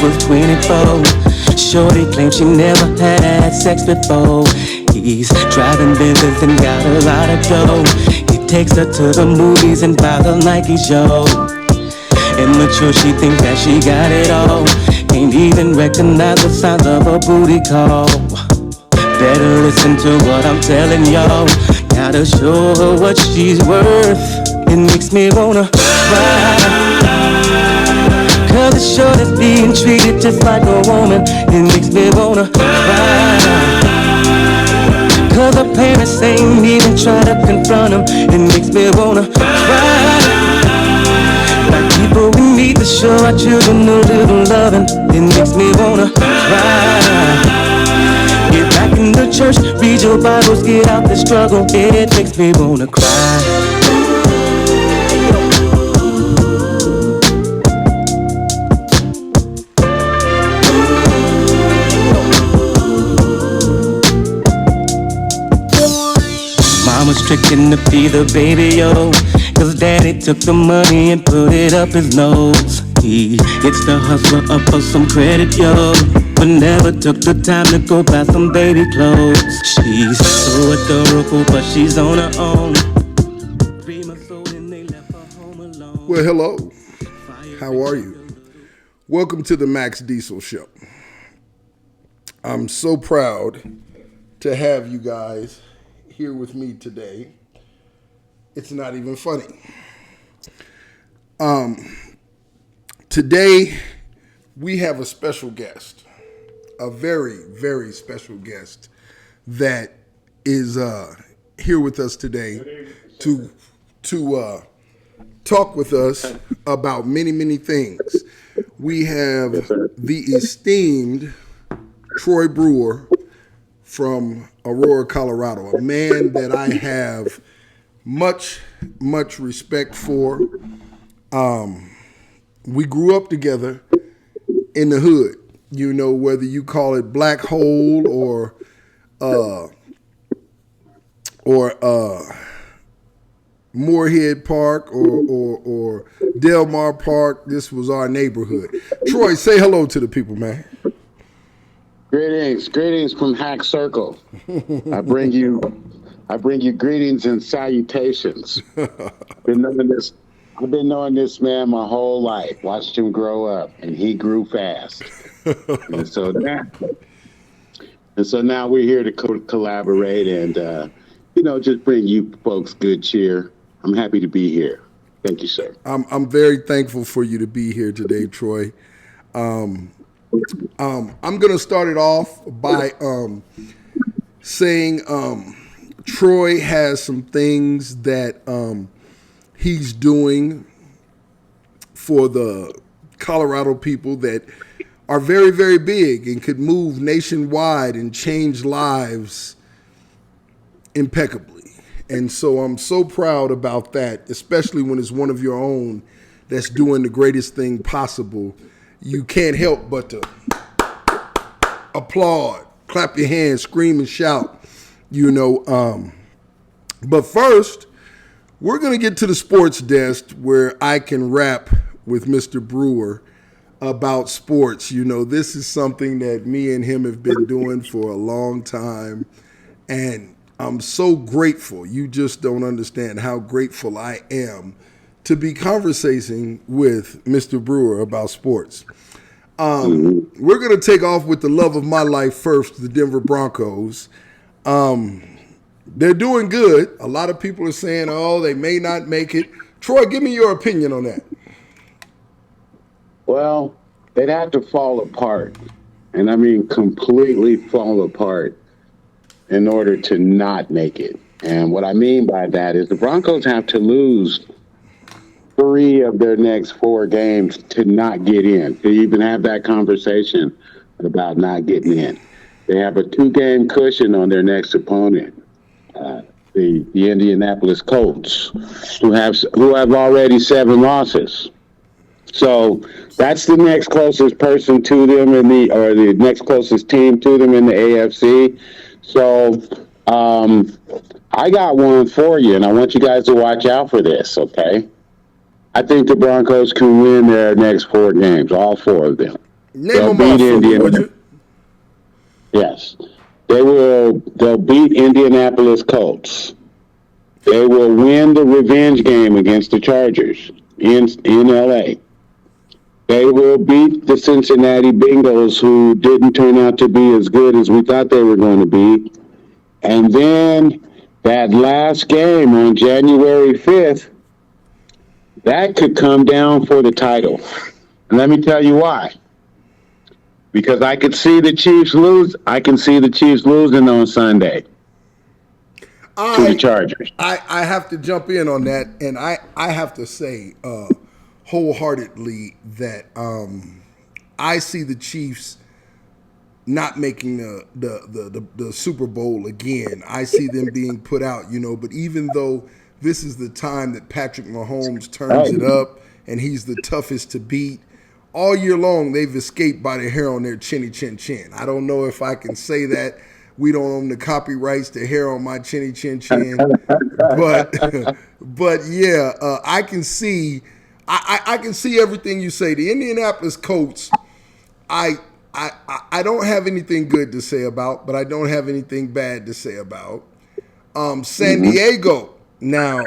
was 24. Shorty claims she never had sex before. He's driving Benzes and got a lot of dough. He takes her to the movies and buys a Nike show. Immature, she thinks that she got it all. Can't even recognize the sounds of a booty call. Better listen to what I'm telling y'all. Gotta show her what she's worth. It makes me wanna cry. Cause the short is being treated just like a woman. It makes me wanna cry. Cause her parents ain't even try to confront him. It makes me wanna cry. Like people we need to show our children a little loving. It makes me wanna cry. Get back in the church, read your Bibles, get out the struggle. It makes me wanna cry. Mama's tricking to feed the baby, yo. Cause daddy took the money and put it up his nose. He gets the hustler up for some credit, yo. But never took the time to go buy some baby clothes. She's so adorable, but she's on her own. 3 months old and they left her home alone. Well, hello. How are you? Welcome to the Max Diesel Show. I'm so proud to have you guys here with me today. It's not even funny. Today we have a special guest, a very, very special guest that is here with us today to talk with us about many, many things. We have the esteemed Troy Brewer from Aurora, Colorado, a man that I have much, much respect for. We grew up together in the hood, you know, whether you call it Black Hole or Moorhead Park or Delmar Park. This was our neighborhood. Troy, say hello to the people, man. Greetings from Hack Circle. I bring you greetings and salutations. I've been knowing this man my whole life. Watched him grow up, and he grew fast. and so now we're here to collaborate and just bring you folks good cheer. I'm happy to be here. Thank you, sir. I'm very thankful for you to be here today, Troy. I'm going to start it off by saying Troy has some things that he's doing for the Colorado people that are very, very big and could move nationwide and change lives impeccably. And so I'm so proud about that, especially when it's one of your own that's doing the greatest thing possible. You can't help but to applaud, clap your hands, scream and shout, But first, we're going to get to the sports desk where I can rap with Mr. Brewer about sports. This is something that me and him have been doing for a long time, and I'm so grateful. You just don't understand how grateful I am to be conversating with Mr. Brewer about sports. We're going to take off with the love of my life first, the Denver Broncos. They're doing good. A lot of people are saying, they may not make it. Troy, give me your opinion on that. Well, they'd have to fall apart, and I mean completely fall apart in order to not make it. And what I mean by that is the Broncos have to lose 3 of their next 4 games to not get in, to even have that conversation about not getting in. They have a 2-game cushion on their next opponent, the Indianapolis Colts, who have already 7 losses. So that's the next closest person to them the next closest team to them in the AFC. So I got one for you, and I want you guys to watch out for this, okay? I think the Broncos can win their next 4 games, all 4 of them. Name They'll them beat off for me, would Indiana. you? Yes, they will. They'll beat Indianapolis Colts. They will win the revenge game against the Chargers in LA. They will beat the Cincinnati Bengals, who didn't turn out to be as good as we thought they were going to be. And then that last game on January 5th, that could come down for the title. And let me tell you why. Because I could see the Chiefs lose. I can see the Chiefs losing on Sunday to the I Chargers. I have to jump in on that, and I have to say wholeheartedly that I see the Chiefs not making the Super Bowl again. I see them being put out, But even though this is the time that Patrick Mahomes turns Right. it up and he's the toughest to beat, all year long they've escaped by the hair on their chinny chin chin. I don't know if I can say that. We don't own the copyrights to hair on my chinny chin chin, but but yeah, I can see I can see everything you say. The Indianapolis Colts, I I don't have anything good to say about, but I don't have anything bad to say about. San Diego now,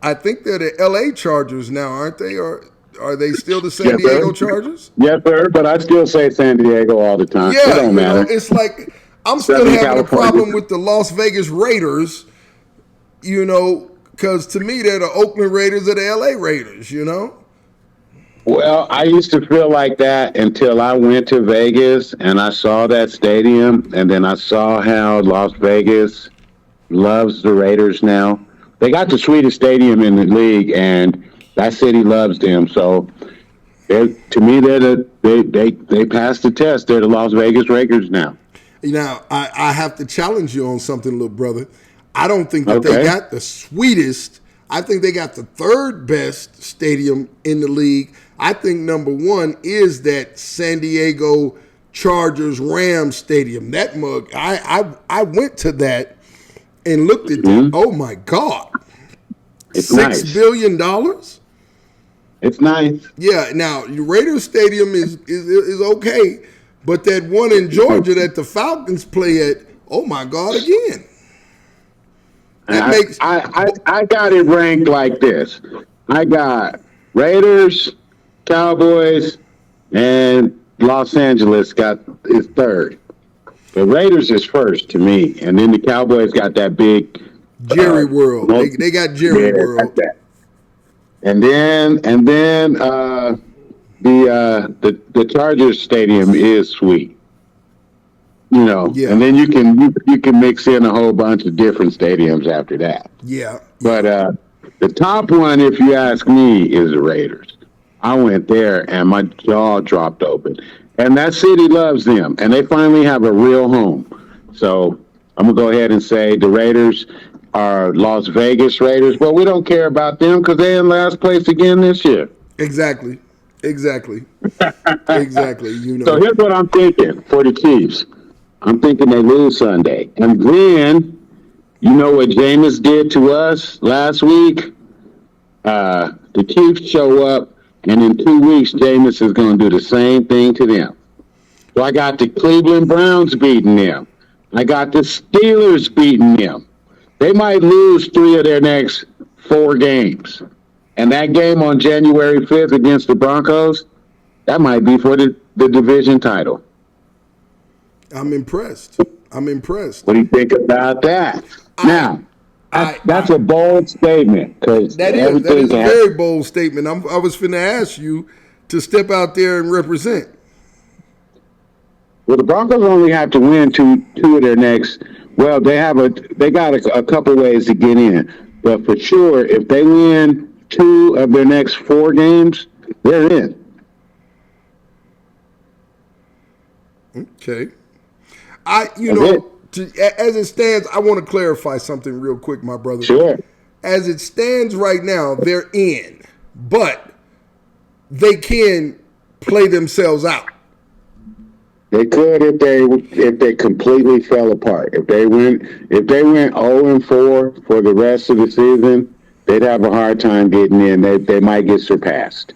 I think they're the L.A. Chargers now, aren't they? Or are they still the San Yes, sir. Diego Chargers? Yes, sir. But I still say San Diego all the time. It Yeah, don't matter. it's like I'm still Southern having a California. problem with the Las Vegas Raiders, because to me they're the Oakland Raiders or the L.A. Raiders. Well, I used to feel like that until I went to Vegas and I saw that stadium, and then I saw how Las Vegas loves the Raiders now. They got the sweetest stadium in the league, and that city loves them. So, to me, they passed the test. They're the Las Vegas Raiders now. Now, I have to challenge you on something, little brother. I don't think that they Okay. got the sweetest. I think they got the third best stadium in the league. I think number one is that San Diego Chargers Rams Stadium. That mug, I went to that and looked at that. Oh my God. It's $6 nice. billion? It's nice. Yeah, now your Raiders Stadium is okay, but that one in Georgia that the Falcons play at, oh my God, again. That makes I got it ranked like this. I got Raiders, Cowboys, and Los Angeles is third. The Raiders is first to me, and then the Cowboys got that big Jerry World. They got Jerry yeah, World. like that. And then the Chargers Stadium is sweet. Yeah. And then you can mix in a whole bunch of different stadiums after that. Yeah. But the top one, if you ask me, is the Raiders. I went there and my jaw dropped open. And that city loves them, and they finally have a real home. So I'm going to go ahead and say the Raiders are Las Vegas Raiders, but we don't care about them because they're in last place again this year. Exactly. Exactly. So here's what I'm thinking for the Chiefs. I'm thinking they lose Sunday. And then, you know what Jameis did to us last week? The Chiefs show up, and in 2 weeks, Jameis is going to do the same thing to them. So I got the Cleveland Browns beating them. I got the Steelers beating them. They might lose 3 of their next 4 games. And that game on January 5th against the Broncos, that might be for the division title. I'm impressed. What do you think about that? That's a bold statement because That is a very bold statement. I was finna ask you to step out there and represent. Well, the Broncos only have to win two of their next. Well, they got a couple ways to get in, but for sure, if they win 2 of their next 4 games, they're in. Okay. As it stands, I want to clarify something real quick, my brother. Sure. As it stands right now, they're in, but they can play themselves out. They could if they completely fell apart. If they went 0-4 for the rest of the season, they'd have a hard time getting in. They might get surpassed.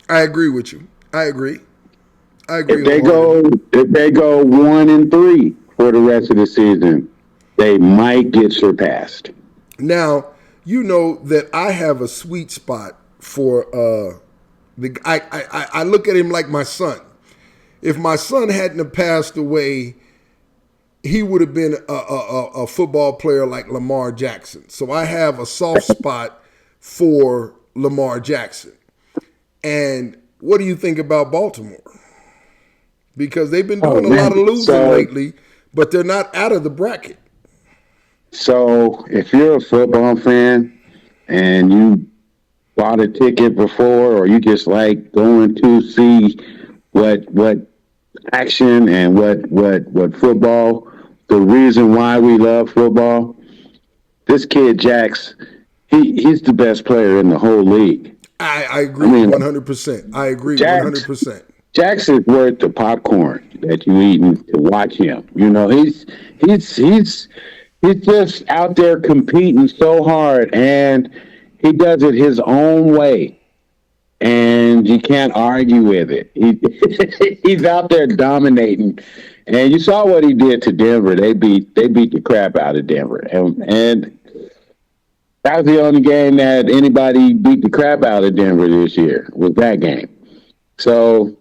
I agree with you. I agree. I If agree they go, wholeheartedly. if they go 1-3 for the rest of the season, they might get surpassed. Now, you know that I have a sweet spot for I look at him like my son. If my son hadn't have passed away, he would have been a football player like Lamar Jackson. So I have a soft spot for Lamar Jackson. And what do you think about Baltimore? Because they've been Oh doing a lot of man! losing lately, but they're not out of the bracket. So if you're a football fan and you bought a ticket before, or you just like going to see what action and what football, the reason why we love football, this kid Jax, he's the best player in the whole league. I I agree mean, 100%. I agree Jax 100%. Jax is worth the popcorn that you eating to watch him. You know, he's just out there competing so hard, and he does it his own way, and you can't argue with it. He's out there dominating, and you saw what he did to Denver. They beat the crap out of Denver, and that was the only game that anybody beat the crap out of Denver this year, was that game. So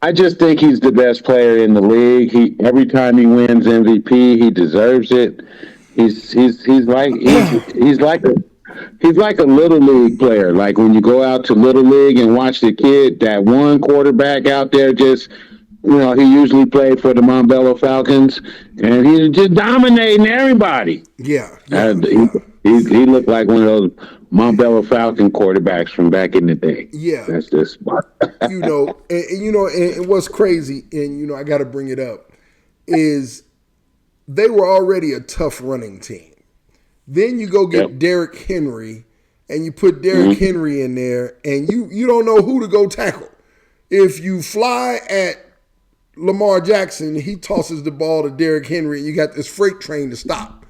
I just think he's the best player in the league. He every time he wins MVP, he deserves it. He's like a little league player. Like when you go out to little league and watch the kid, that one quarterback out there, just he usually played for the Montbello Falcons, and he's just dominating everybody. Yeah, yeah, And yeah. he looked like one of those Montbello Falcon quarterbacks from back in the day. Yeah. That's just And what's crazy, and I got to bring it up, is they were already a tough running team. Then you go get Yep. Derrick Henry, and you put Derrick Henry in there, and you don't know who to go tackle. If you fly at Lamar Jackson, he tosses the ball to Derrick Henry, and you got this freight train to stop.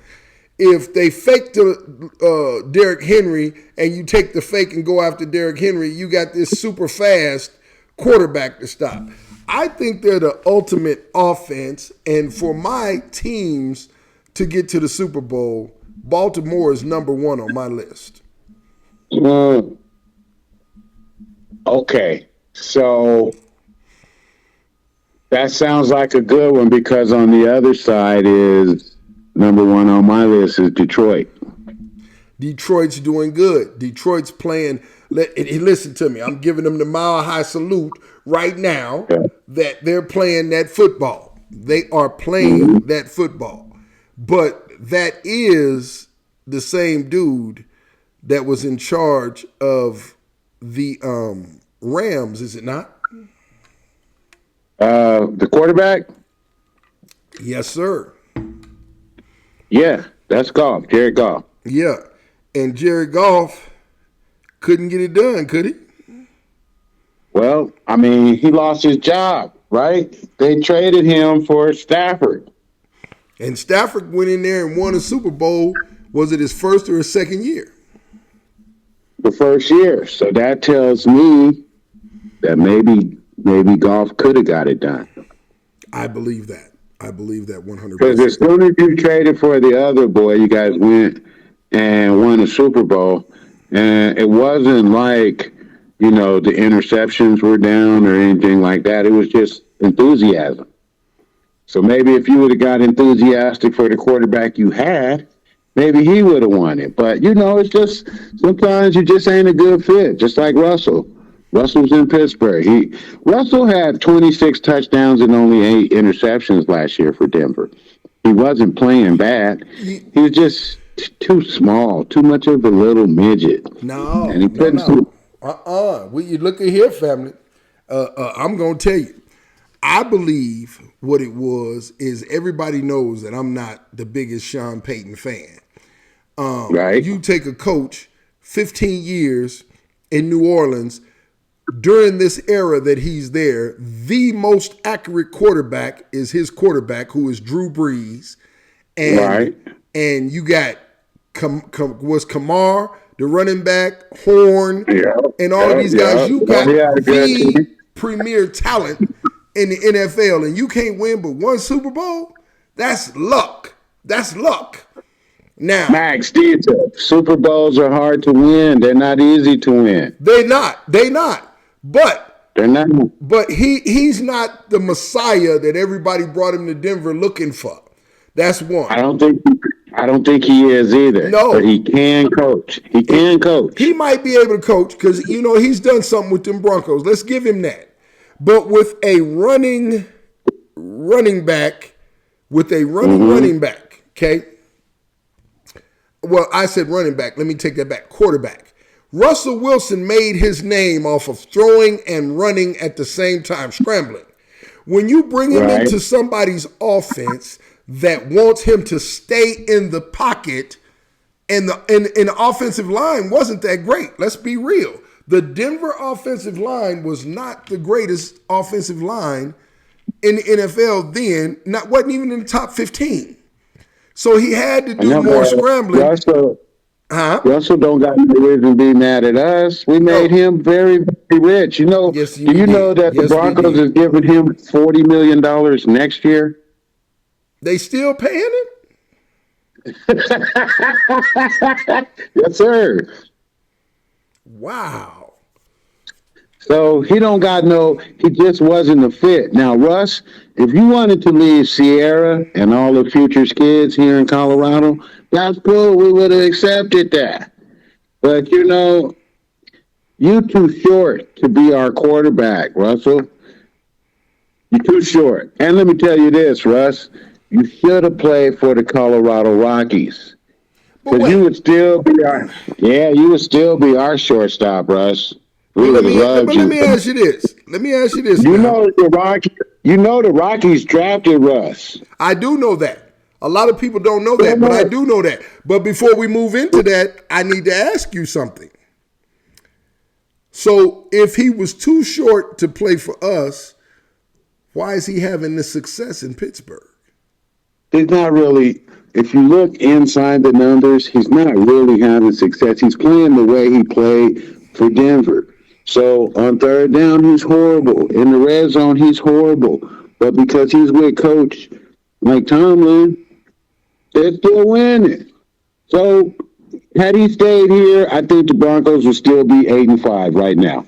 If they fake to Derrick Henry and you take the fake and go after Derrick Henry, you got this super fast quarterback to stop. I think they're the ultimate offense, and for my teams to get to the Super Bowl, Baltimore is number one on my list. Mm, okay, so that sounds like a good one because on the other side is number one on my list is Detroit. Detroit's doing good. Detroit's playing. Listen to me. I'm giving them the mile high salute right now Yeah. that they're playing that football. They are playing that football. But that is the same dude that was in charge of the Rams, is it not? The quarterback, Yes, sir. yeah, that's Goff, Jared Goff. Yeah. And Jared Goff couldn't get it done, could he? Well, I mean, he lost his job, right? They traded him for Stafford And Stafford went in there and won a Super Bowl. Was it his first or his second year? the first year. So that tells me that maybe Goff could have got it done. I believe that. I believe that Because 100%. as soon as you traded for the other boy, you guys went and won a Super Bowl. And it wasn't like, the interceptions were down or anything like that. It was just enthusiasm. So maybe if you would have got enthusiastic for the quarterback you had, maybe he would have won it. But, it's just sometimes you just ain't a good fit, just like Russell. Russell's in Pittsburgh. Russell had 26 touchdowns and only 8 interceptions last year for Denver. He wasn't playing bad. He was just too small, too much of a little midget. No, And he no, couldn't no. You look at here, family. I'm going to tell you. I believe what it was is everybody knows that I'm not the biggest Sean Payton fan. right? You take a coach, 15 years in New Orleans, during this era that he's there, the most accurate quarterback is his quarterback, who is Drew Brees. And, Right. and you got was Kamar, the running back, Horn, Yeah. and all of these guys. You got Yeah, good the team. premier talent in the NFL and you can't win but one Super Bowl, that's luck. That's luck. Now, Max, these Super Bowls are hard to win. They're not easy to win. they not. But They're not. he's not the Messiah that everybody brought him to Denver looking for. That's one. I don't think he is either. No. But he can coach. He can coach. He might be able to coach because he's done something with them Broncos. Let's give him that. But with a running back, running back, okay. Well, I said running back. Let me take that back. Quarterback. Russell Wilson made his name off of throwing and running at the same time, scrambling. When you bring him into somebody's offense that wants him to stay in the pocket, and the offensive line wasn't that great. Let's be real. The Denver offensive line was not the greatest offensive line in the NFL then. Wasn't even in the top 15. So he had to do more scrambling. Russell don't got no reason to be mad at us. We made him very, very rich. Yes, do you know that the Broncos is giving him $40 million next year? They still paying him? Yes, sir. Wow. So he just wasn't a fit. Now, Russ, if you wanted to leave Sierra and all the future's kids here in Colorado, that's cool. We would have accepted that. But, you too short to be our quarterback, Russell. You're too short. And let me tell you this, Russ. You should have played for the Colorado Rockies. Because you would still be our shortstop, Russ. Let me ask you this. You know the Rockies drafted Russ. I do know that. A lot of people don't know that, but I do know that. But before we move into that, I need to ask you something. So if he was too short to play for us, why is he having this success in Pittsburgh? He's not really, if you look inside the numbers, he's not really having success. He's playing the way he played for Denver. So on third down, he's horrible. In the red zone, he's horrible. But because he's with Coach Mike Tomlin, they're still winning. So had he stayed here, I think the Broncos would still be 8-5 right now.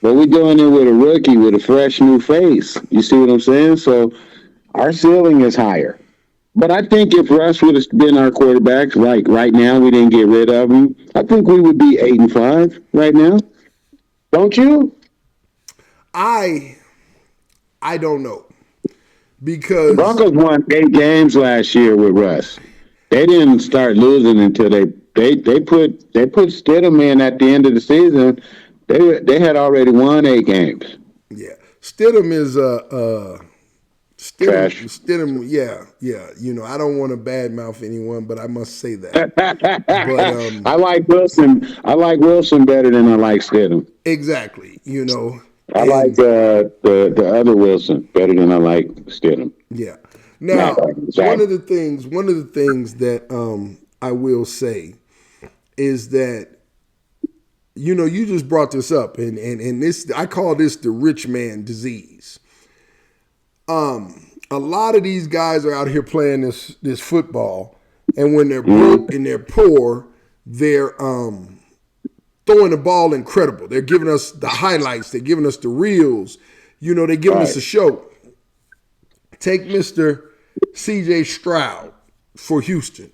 But we're going in with a rookie with a fresh new face. You see what I'm saying? So our ceiling is higher. But I think if Russ would have been our quarterback, like right now, we didn't get rid of him, I think we would be 8-5 right now. Don't you? I don't know. Because the Broncos won 8 games last year with Russ. They didn't start losing until they put Stidham in at the end of the season. They had already won 8 games. Yeah. Stidham is trash. Stidham, yeah. I don't want to badmouth anyone, but I must say that. But I like Wilson. I like Wilson better than I like Stidham. Exactly. I like the other Wilson better than I like Stidham. Yeah. Now, one of the things that I will say is that you just brought this up, and this, I call this the rich man disease. A lot of these guys are out here playing this football, and when they're broke and they're poor, they're throwing the ball incredible. They're giving us the highlights. They're giving us the reels. They're giving us a show. Take Mr. C.J. Stroud for Houston.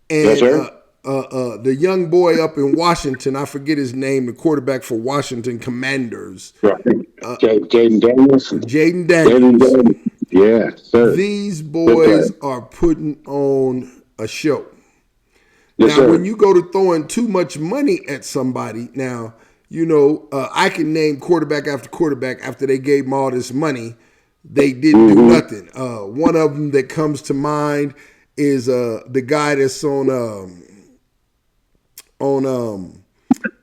And yes, sir. The young boy up in Washington, I forget his name, the quarterback for Washington Commanders. Right. Jaden Daniels. Jaden Daniels. Yeah, sir. These boys are putting on a show. Yes, now, sir. when you go to throwing too much money at somebody, now, I can name quarterback after they gave them all this money. They didn't do nothing. One of them that comes to mind is the guy that's on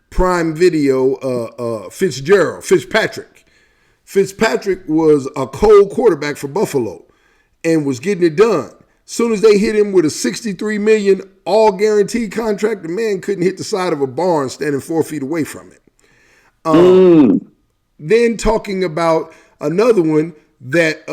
Prime Video, Fitzpatrick. Fitzpatrick was a cold quarterback for Buffalo and was getting it done. Soon as they hit him with a $63 million all guaranteed contract, the man couldn't hit the side of a barn standing 4 feet away from it. then talking about another one that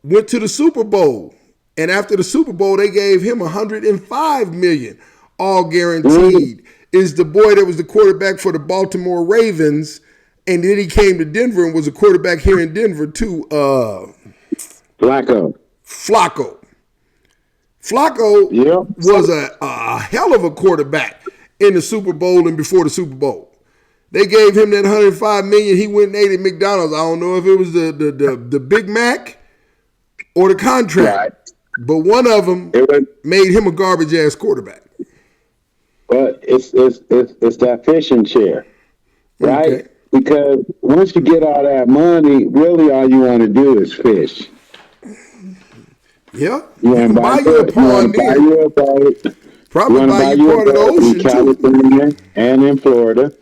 went to the Super Bowl, and after the Super Bowl, they gave him $105 million, all guaranteed. Is the boy that was the quarterback for the Baltimore Ravens, and then he came to Denver and was a quarterback here in Denver too. Flacco. Flacco Yep. was a hell of a quarterback in the Super Bowl and before the Super Bowl. They gave him that $105 million. He went and ate at McDonald's. I don't know if it was the Big Mac or the contract, Right. but one of them made him a garbage ass quarterback. But it's that fishing chair, right? Okay. Because once you get all that money, really all you want to do is fish. Yeah, You want to buy you a pond, buy you a boat. Probably You buy you part of the ocean in California and in Florida,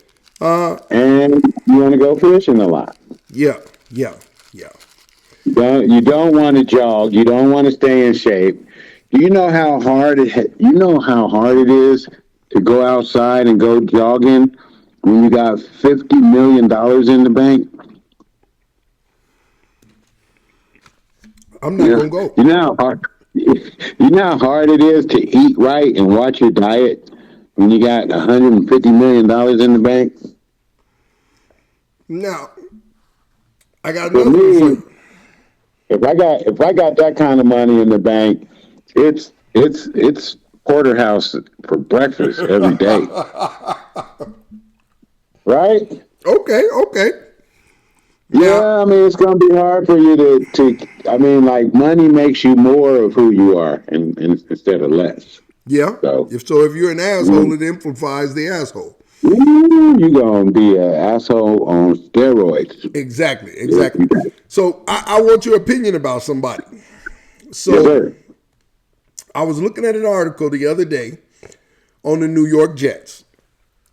and you want to go fishing a lot. Yeah. You don't want to jog. You don't want to stay in shape. Do you know how hard it is to go outside and go jogging when you got $50 million in the bank? I'm not gonna go. You know how hard it is to eat right and watch your diet when you got $150 million in the bank? Now, I got For another one for me, you. if I got that kind of money in the bank, it's porterhouse for breakfast every day. Right? Okay. Yeah, I mean, it's going to be hard for you to like money makes you more of who you are and instead of less. Yeah. So If you're an asshole, it amplifies the asshole. You're going to be an asshole on steroids. Exactly. So I want your opinion about somebody. So Yes, sir. I was looking at an article the other day on the New York Jets,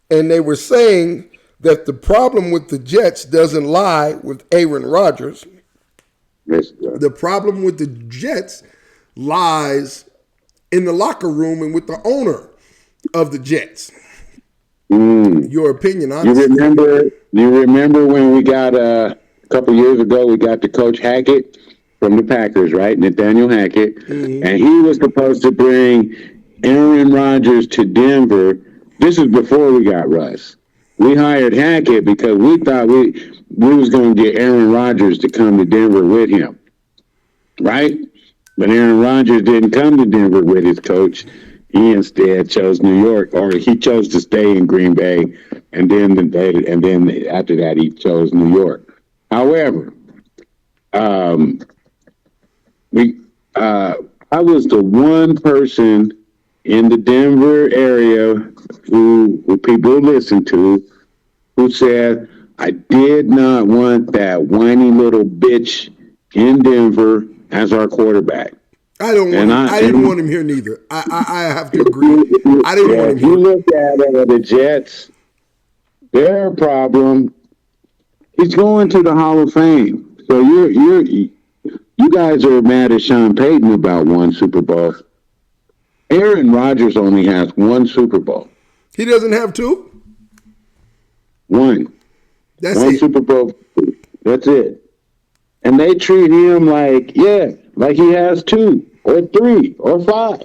and they were saying that the problem with the Jets doesn't lie with Aaron Rodgers. Yes, sir. The problem with the Jets lies in the locker room and with the owner of the Jets. Your opinion, honestly. You remember when we got a couple years ago, we got the coach Hackett from the Packers, right? Nathaniel Hackett. Mm-hmm. And he was supposed to bring Aaron Rodgers to Denver. This is before we got Russ. We hired Hackett because we thought we was going to get Aaron Rodgers to come to Denver with him, right? But Aaron Rodgers didn't come to Denver with his coach. He instead chose New York, or he chose to stay in Green Bay, and then after that he chose New York. However, I was the one person in the Denver area who people listen to, who said, I did not want that whiny little bitch in Denver as our quarterback. I didn't want him here neither. I have to agree. I didn't want him here. If you look at the Jets, their problem, he's going to the Hall of Fame. So you guys are mad at Sean Payton about one Super Bowl. Aaron Rodgers only has one Super Bowl. He doesn't have two? One. That's one it. Super Bowl. That's it. And they treat him like he has two or three or five.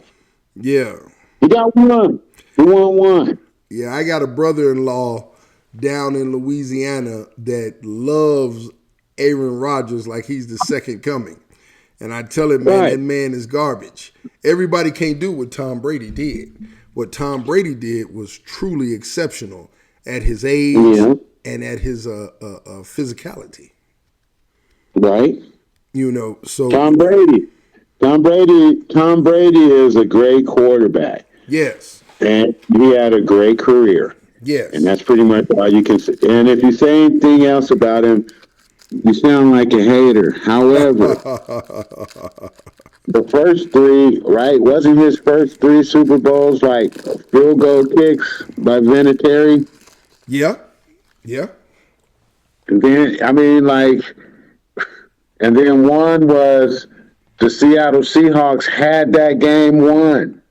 Yeah. He got one. He won one. Yeah, I got a brother-in-law down in Louisiana that loves Aaron Rodgers like he's the second coming. And I tell him, man, that man is garbage. Everybody can't do what Tom Brady did. What Tom Brady did was truly exceptional at his age and at his physicality. Right. So Tom Brady is a great quarterback. Yes. And he had a great career. Yes. And that's pretty much all you can say. And if you say anything else about him, you sound like a hater. However, the first three, right? Wasn't his first three Super Bowls like field goal kicks by Vinatieri? Yeah. And then, and then one was the Seattle Seahawks had that game won.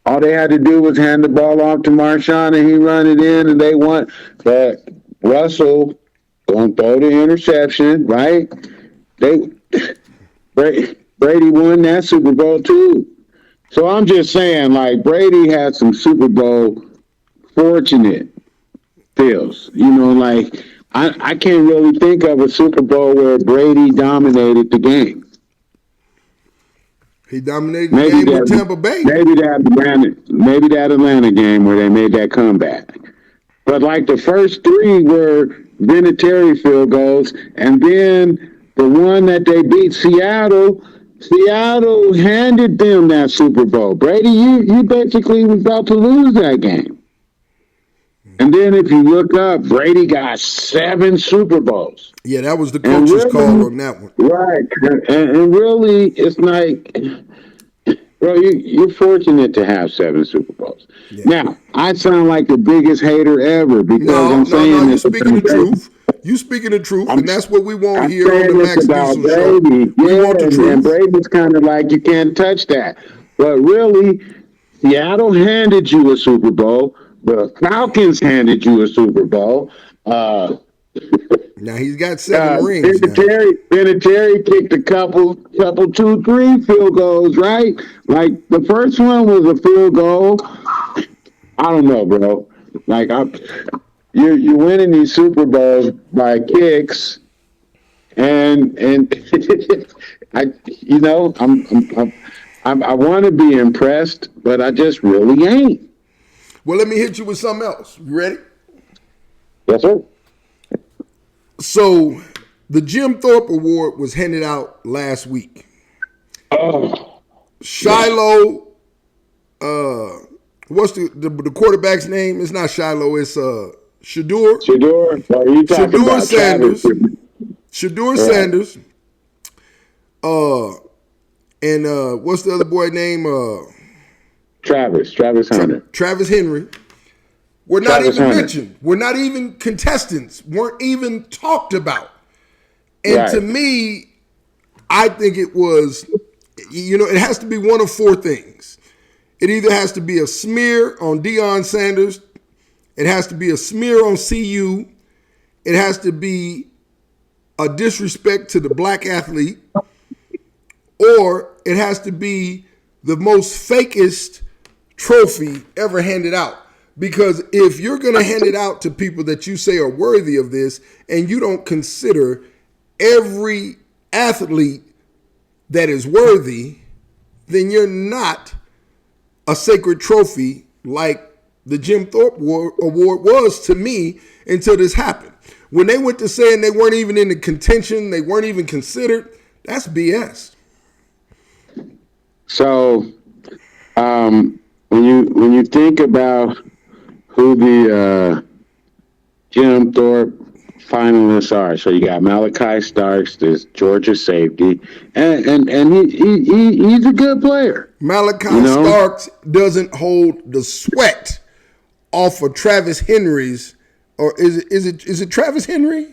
All they had to do was hand the ball off to Marshawn and he run it in and they won. But Russell Don't throw the interception, right? They Brady won that Super Bowl too. So I'm just saying, like Brady had some Super Bowl fortunate feels. Like I can't really think of a Super Bowl where Brady dominated the game. He dominated the game with Tampa Bay. Maybe that Atlanta game where they made that comeback. But like the first three were Vinatieri field goals, and then the one that they beat Seattle. Seattle handed them that Super Bowl. Brady, you basically was about to lose that game. And then if you look up, Brady got 7 Super Bowls. Yeah, that was the coach's call on that one. Right. And really, it's like, bro, you're fortunate to have 7 Super Bowls. Yeah. Now, I sound like the biggest hater ever because I'm saying you're speaking the truth. You speaking the truth, and that's what we want here on the Max Diesel Show. We want the truth. And Brady's kind of like, you can't touch that. But really, Seattle handed you a Super Bowl. The Falcons handed you a Super Bowl. Now he's got 7 rings. Vinatieri kicked a couple 2-3 field goals, right? Like the first one was a field goal. I don't know, bro. Like you're winning these Super Bowls by kicks, and I want to be impressed, but I just really ain't. Well, let me hit you with something else. You ready? Yes, sir. So, the Jim Thorpe Award was handed out last week. Oh. Shiloh, what's the quarterback's name? It's not Shiloh, it's Shedeur. Shedeur Sanders. Shedeur Sanders. And what's the other boy name? Travis Hunter. Travis Henry. We're not even mentioned. We're not even contestants. Weren't even talked about. And to me, I think it was, it has to be one of 4 things. It either has to be a smear on Deion Sanders. It has to be a smear on CU. It has to be a disrespect to the black athlete. Or it has to be the most fakest trophy ever handed out. Because if you're going to hand it out to people that you say are worthy of this, and you don't consider every athlete that is worthy, then you're not a sacred trophy like the Jim Thorpe Award was to me until this happened. When they went to saying they weren't even in the contention, they weren't even considered, that's BS. So, when you think about who the Jim Thorpe finalists are, so you got Malachi Starks, this Georgia safety, and he's a good player. Malachi Starks doesn't hold the sweat off of Travis Henry's, or is it Travis Henry?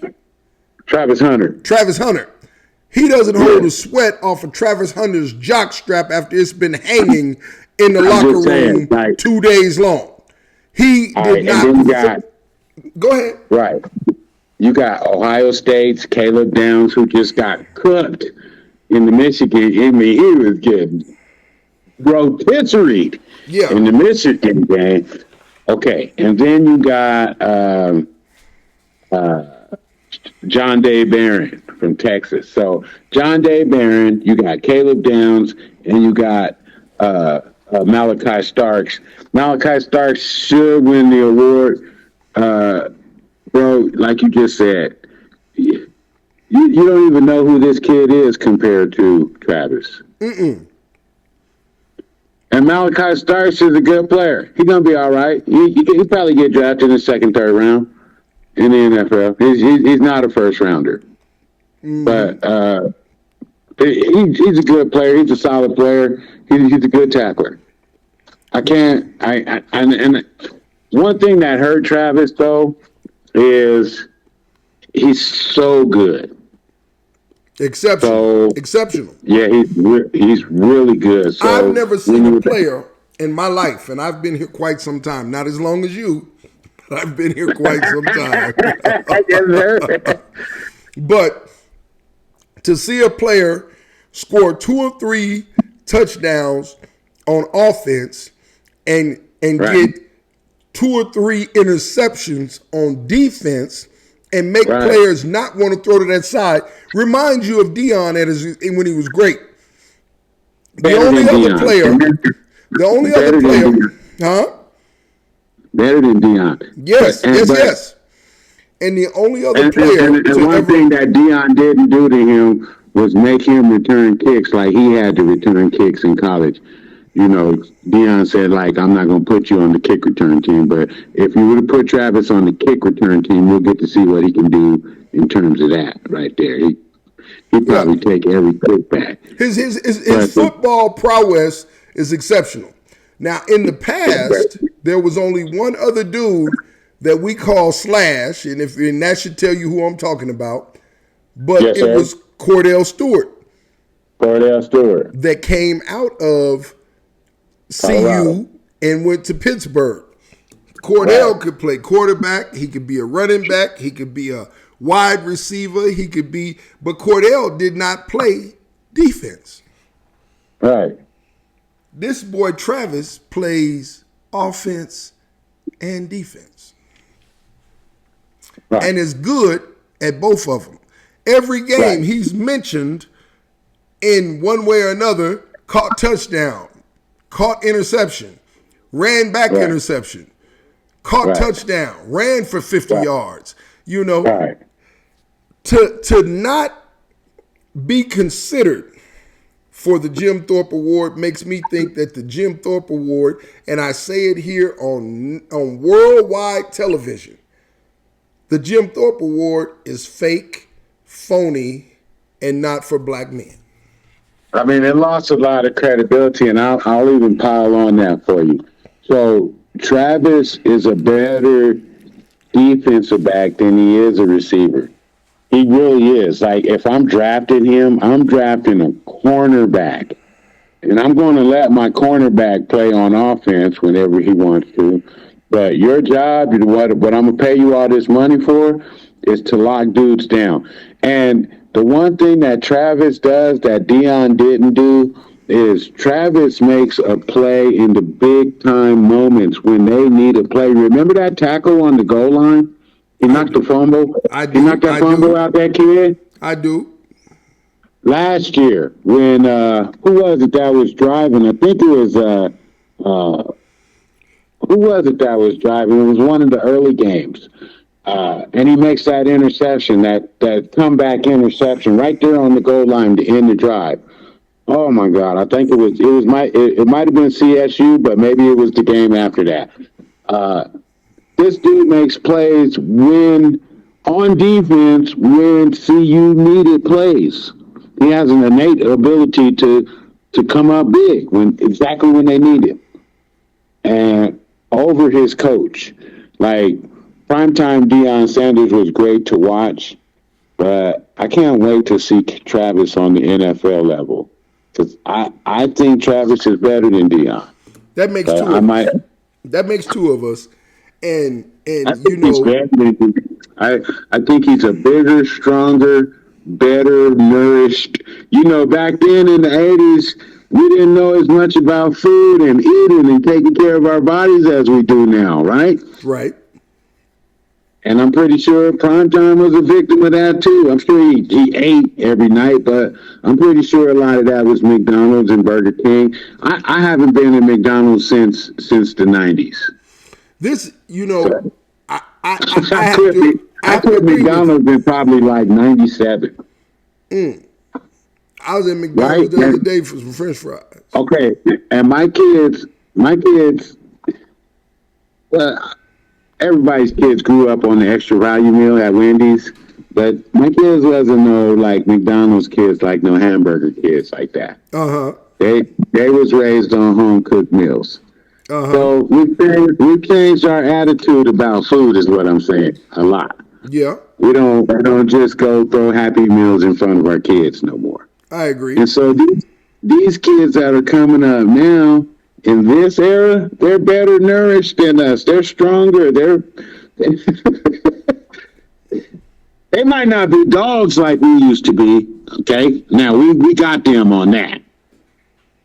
Travis Hunter. Travis Hunter. He doesn't hold the sweat off of Travis Hunter's jock strap after it's been hanging in the locker room 2 days long. He did not. And then go ahead. Right. You got Ohio State's Caleb Downs, who just got cooked in the Michigan. I mean, he was getting rotisserie in the Michigan game. Okay. And then you got John Day Barron from Texas. So John Day Barron, you got Caleb Downs, and you got Malachi Starks. Malachi Starks should win the award. Bro, like you just said, you don't even know who this kid is compared to Travis. Mm-mm. And Malachi Starks is a good player. He's going to be all right. He probably get drafted in the second, third round in the NFL. He's not a first rounder. Mm-hmm. But he's a good player. He's a solid player. He's a good tackler. And one thing that hurt Travis, though, is he's so good. Exceptional. Yeah, he's really good. So I've never seen a player in my life, and I've been here quite some time, not as long as you. I've been here quite some time. Yes, sir. But to see a player score 2 or 3 touchdowns on offense and Right. get 2 or 3 interceptions on defense and make Right. players not want to throw to that side reminds you of Dion when he was great. Better than Deion. The only Better other than player, Deion. huh? Better than Deion. Yes, yes. And the only other player And to one ever, thing that Deion didn't do to him was make him return kicks like he had to return kicks in college. You know, Deion said, like, I'm not going to put you on the kick return team, but if you would have put Travis on the kick return team, we'll get to see what he can do in terms of that right there. He'd probably take every kick back. his football prowess is exceptional. Now, in the past, there was only one other dude that we call Slash, and that should tell you who I'm talking about. But Yes, it sir. was Cordell Stewart Cordell Stewart. that came out of Colorado. CU and went to Pittsburgh. Cordell Right. could play quarterback. He could be a running back. He could be a wide receiver. But Cordell did not play defense. Right. This boy Travis plays offense and defense Right. and is good at both of them. Every game Right. he's mentioned in one way or another, caught touchdown, caught interception, ran back Right. interception, caught Right. touchdown, ran for 50 Right. yards. You know, Right. to not be considered for the Jim Thorpe Award makes me think that the Jim Thorpe Award, and I say it here on worldwide television, the Jim Thorpe Award is fake, phony, and not for black men. I mean, it lost a lot of credibility, and I'll even pile on that for you. So Travis is a better defensive back than he is a receiver. He really is. Like, if I'm drafting him, I'm drafting a cornerback. And I'm going to let my cornerback play on offense whenever he wants to. But your job, what I'm going to pay you all this money for, is to lock dudes down. And the one thing that Travis does that Dion didn't do is Travis makes a play in the big time moments when they need a play. Remember that tackle on the goal line? He knocked the fumble. I do. He knocked that fumble out that kid I do. last year when who was it that was driving? I think it was who was it that was driving? It was one of the early games. And he makes that interception, that comeback interception right there on the goal line to end the drive. Oh my God! I think it might have been CSU, but maybe it was the game after that. This dude makes plays when on defense when CU needed plays. He has an innate ability to come up big exactly when they need it, and over his coach. Like, primetime Deion Sanders was great to watch, but I can't wait to see Travis on the NFL level. Because I think Travis is better than Deion. That makes two. That makes two of us, and I think he's better than I think he's a bigger, stronger, better nourished. You know, back then in the 80s, we didn't know as much about food and eating and taking care of our bodies as we do now, right? Right. And I'm pretty sure Primetime was a victim of that too. I'm sure he ate every night, but I'm pretty sure a lot of that was McDonald's and Burger King. I haven't been in McDonald's since the 90s. This, you know, I put McDonald's in probably like 97. I was in McDonald's the other day for some French fries. Okay, and my kids, well, everybody's kids grew up on the extra value meal at Wendy's, but my kids wasn't no like McDonald's kids, like no hamburger kids like that. They was raised on home cooked meals. So we changed our attitude about food, is what I'm saying, a lot. Yeah, we don't just go throw Happy Meals in front of our kids no more. I agree. And so these kids that are coming up now in this era, they're better nourished than us. They're stronger. They might not be dogs like we used to be. Okay, now we got them on that.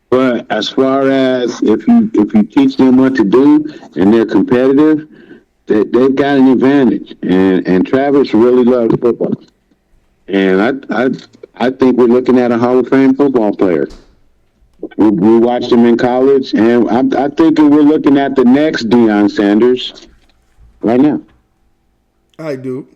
But as far as if you teach them what to do and they're competitive, they've got an advantage. And Travis really loves football. And I think we're looking at a Hall of Fame football player. We watched him in college, and I think we're looking at the next Deion Sanders right now. I do.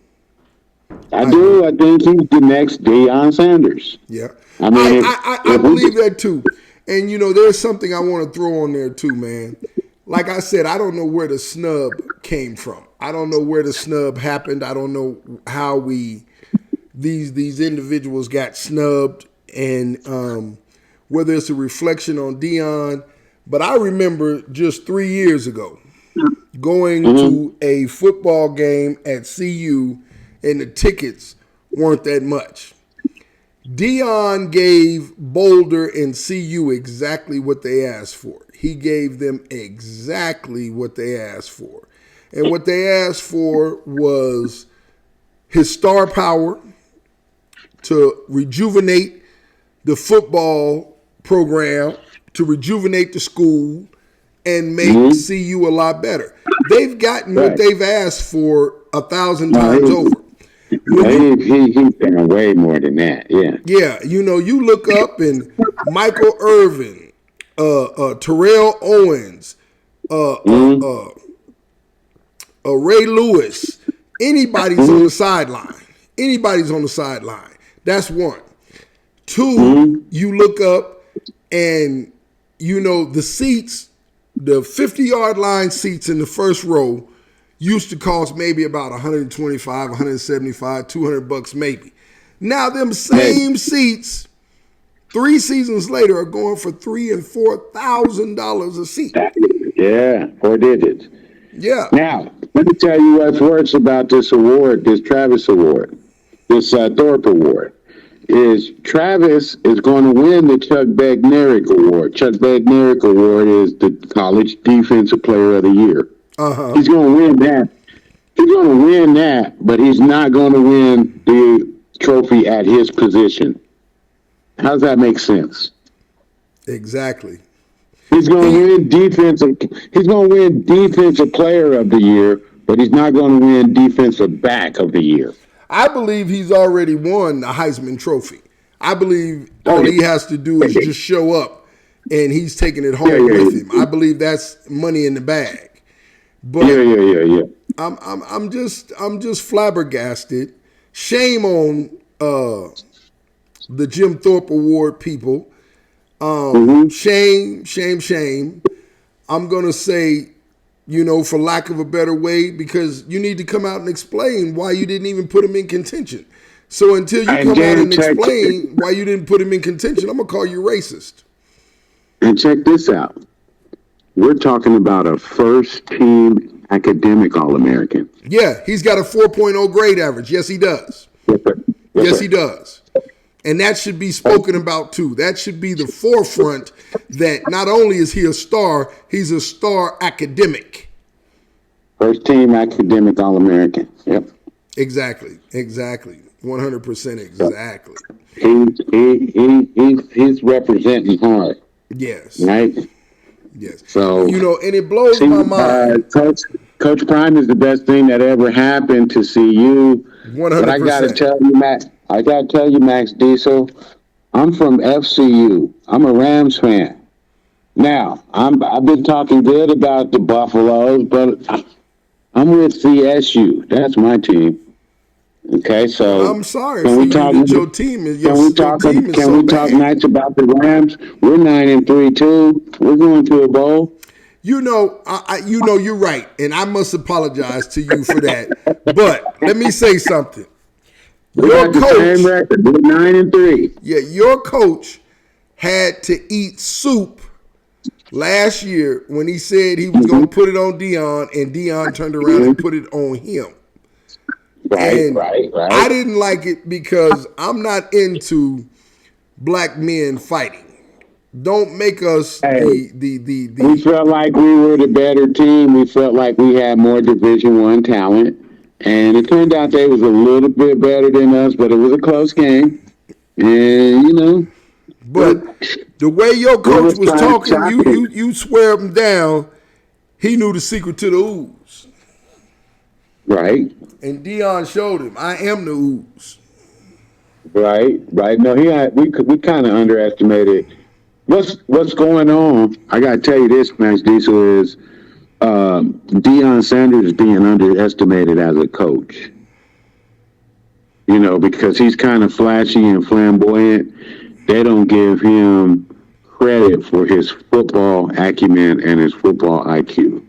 I do. I think he's the next Deion Sanders. Yeah. I mean, I believe that too. And, there's something I want to throw on there too, man. Like I said, I don't know where the snub came from. I don't know where the snub happened. I don't know how these individuals got snubbed and whether it's a reflection on Deion. But I remember just 3 years ago going to a football game at CU and the tickets weren't that much. Deion gave Boulder and CU exactly what they asked for. He gave them exactly what they asked for. And what they asked for was his star power to rejuvenate the football program, to rejuvenate the school, and make CU a lot better. They've gotten what they've asked for 1,000 times over. He's done way more than that. Yeah. Yeah. You look up and Michael Irvin, Terrell Owens, Ray Lewis. Anybody's on the sideline. Anybody's on the sideline. That's one. Two, you look up and the seats, the 50-yard line seats in the first row used to cost maybe about $125, $175, $200 maybe. Now them same seats, 3 seasons later, are going for $3,000 and $4,000 a seat. Yeah, 4 digits. Yeah. Now, let me tell you what's worse about this award, this Travis Award, this Thorpe Award, is Travis is going to win the Chuck Bednarik Award. Chuck Bednarik Award is the College Defensive Player of the Year. He's going to win that. He's going to win that, but he's not going to win the trophy at his position. How does that make sense? Exactly. He's going to win defensive. He's going to win Defensive Player of the Year, but he's not going to win Defensive Back of the Year. I believe he's already won the Heisman Trophy. I believe all he has to do is just show up, and he's taking it home with him. I believe that's money in the bag. But I'm just flabbergasted. Shame on the Jim Thorpe Award people. Shame. I'm gonna say, for lack of a better way, because you need to come out and explain why you didn't even put him in contention. So until you come out and explain why you didn't put him in contention, I'm gonna call you racist. And check this out. We're talking about a first-team academic All-American. Yeah, he's got a 4.0 grade average. Yes, he does. Yes, he does. And that should be spoken about, too. That should be the forefront that not only is he a star, he's a star academic. First-team academic All-American. Yep. Exactly. 100% exactly. He's representing hard. Yes. Right? Yes. So and it blows my mind. Coach Prime is the best thing that ever happened to CU. 100%. But I gotta tell you, Max Diesel, I'm from FCU. I'm a Rams fan. Now, I've been talking good about the Buffaloes, but I'm with CSU. That's my team. Okay, so I'm sorry for you that your team is your team is Can we talk nice about the Rams? We're 9-3 too. We're going to a bowl. You're right, and I must apologize to you for that. But let me say something. Your coach, the same record. We're 9-3. Yeah, your coach had to eat soup last year when he said he was going to put it on Deion, and Deion turned around and put it on him. Right. I didn't like it because I'm not into black men fighting. Don't make us Hey, the we felt like we were the better team. We felt like we had more Division One talent, and it turned out they was a little bit better than us, but it was a close game. And it, But the way your we coach was was trying to talking, chop you it. you swear him down. He knew the secret to the ooze, Right, and Dion showed him. I am the ooze. right. No, we kind of underestimated what's going on. I gotta tell you this, Max Diesel is Deion Sanders is being underestimated as a coach. Because he's kind of flashy and flamboyant. They don't give him credit for his football acumen and his football IQ.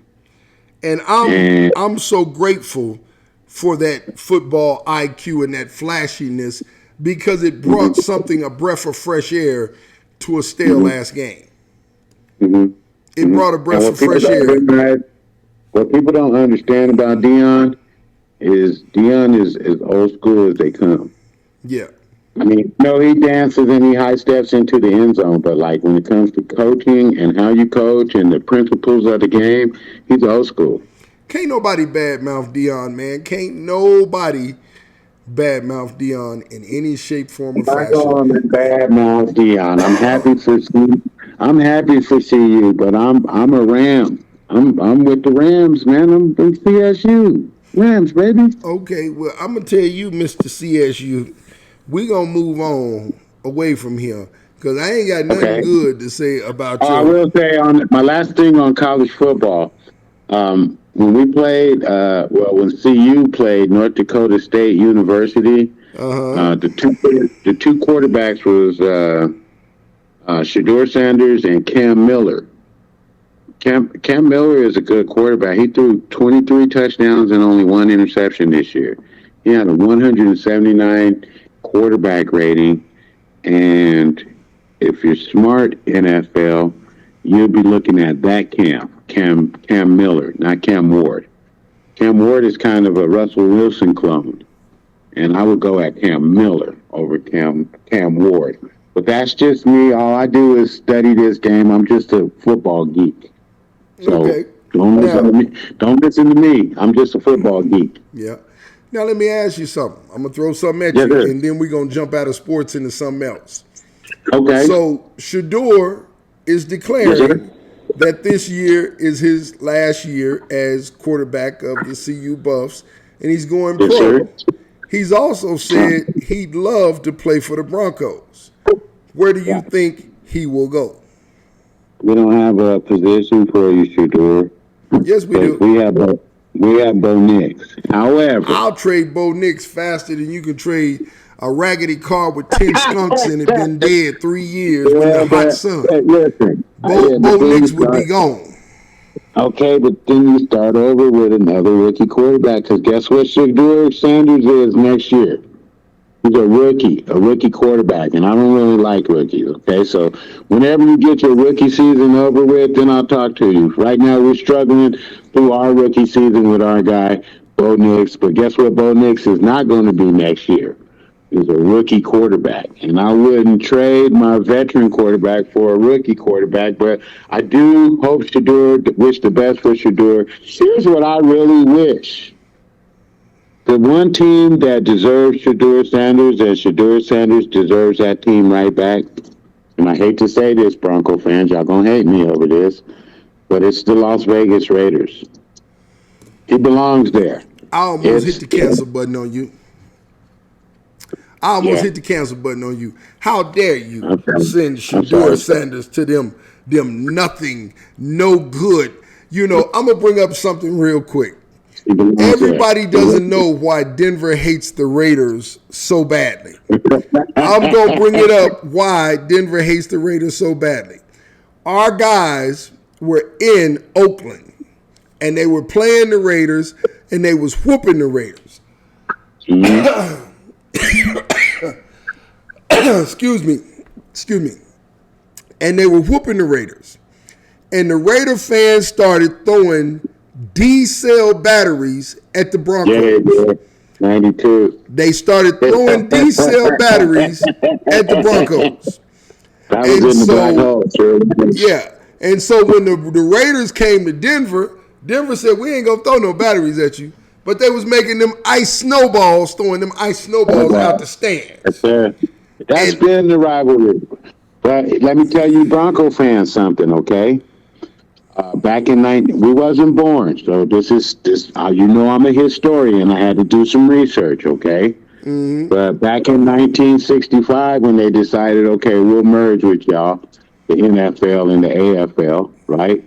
And I'm And I'm so grateful for that football IQ and that flashiness because it brought something, a breath of fresh air to a stale ass game. It brought a and breath of fresh air. what people don't understand about Dion is as old school as they come. Yeah. I mean, no, he dances and he high steps into the end zone, but like when it comes to coaching and how you coach and the principles of the game, he's old school. Can't nobody badmouth Dion, man. Can't nobody badmouth Dion in any shape, form, or I'm not fashion. going to bad mouth Dion. I'm happy for CU, but I'm a Ram. I'm with the Rams, man. I'm CSU Rams, baby. Okay, well, I'm gonna tell you, Mr. CSU, we gonna move on away from here because I ain't got nothing Okay. good to say about I your. will say on my last thing on college football. When we played, when CU played North Dakota State University, Uh huh. the two quarterbacks was Shador Sanders and Cam Miller. Cam Miller is a good quarterback. He threw 23 touchdowns and only one interception this year. He had a 179 quarterback rating, and if you're smart NFL, you'll be looking at that Cam Miller, not Cam Ward. Cam Ward is kind of a Russell Wilson clone, and I would go at Cam Miller over Cam Ward. But that's just me. All I do is study this game. I'm just a football geek. So Okay. don't listen to Now, me. Don't listen to me. I'm just a football geek. yeah. Now let me ask you something. I'm gonna throw something at Yes, you, sir. and then we're gonna jump out of sports into something else. Okay. So Shador is Yes, sir. declaring that this year is his last year as quarterback of the CU Buffs, and he's going Yes, pro. sir. He's also said he'd love to play for the Broncos. Where do you Yeah. think he will go? We don't have a position for you, Shador, Yes, we but do. we have Bo Nix. However, I'll trade Bo Nix faster than you can trade a raggedy car with 10 skunks in it, been dead 3 years in the yeah, hot but, sun. but listen, Bo, yeah, Bo but then you Nix would be start. gone. Okay, but then you start over with another rookie quarterback. Because guess what Shador Sanders is next year? He's a rookie quarterback, and I don't really like rookies. Okay, so whenever you get your rookie season over with, then I'll talk to you. Right now, we're struggling through our rookie season with our guy Bo Nix, but guess what? Bo Nix is not going to be next year. He's a rookie quarterback, and I wouldn't trade my veteran quarterback for a rookie quarterback. But I do hope wish the best for Shador. Here's what I really wish. The one team that deserves Shador Sanders and Shador Sanders deserves that team right back. And I hate to say this, Bronco fans, y'all gonna hate me over this, but it's the Las Vegas Raiders. He belongs there. I almost hit It's the cancel button on you. I almost yeah. hit the cancel button on you. How dare you Okay. send I'm Shador sorry. Sanders to them nothing, no good. I'm gonna bring up something real quick. He belongs there. Everybody doesn't know why Denver hates the Raiders so badly. I'm gonna bring it up why Denver hates the Raiders so badly. Our guys were in Oakland and they were playing the Raiders and they was whooping the Raiders. Mhm. Excuse me. And they were whooping the Raiders. And the Raider fans started throwing D-cell batteries at the Yeah, they Broncos. did. 92. They started throwing D-cell batteries at the Broncos. That was And in the black so, hole. Sure. yeah. And so when the Raiders came to Denver, Denver said, we ain't going to throw no batteries at you. But they was making them ice snowballs, throwing them ice snowballs out the stands. That's And been the rivalry. But let me tell you, Bronco fans, something. Okay, back in 19, we wasn't born, so this is this. You know, I'm a historian. I had to do some research. Okay, but back in 1965, when they decided, okay, we'll merge with y'all, the NFL and the AFL, right?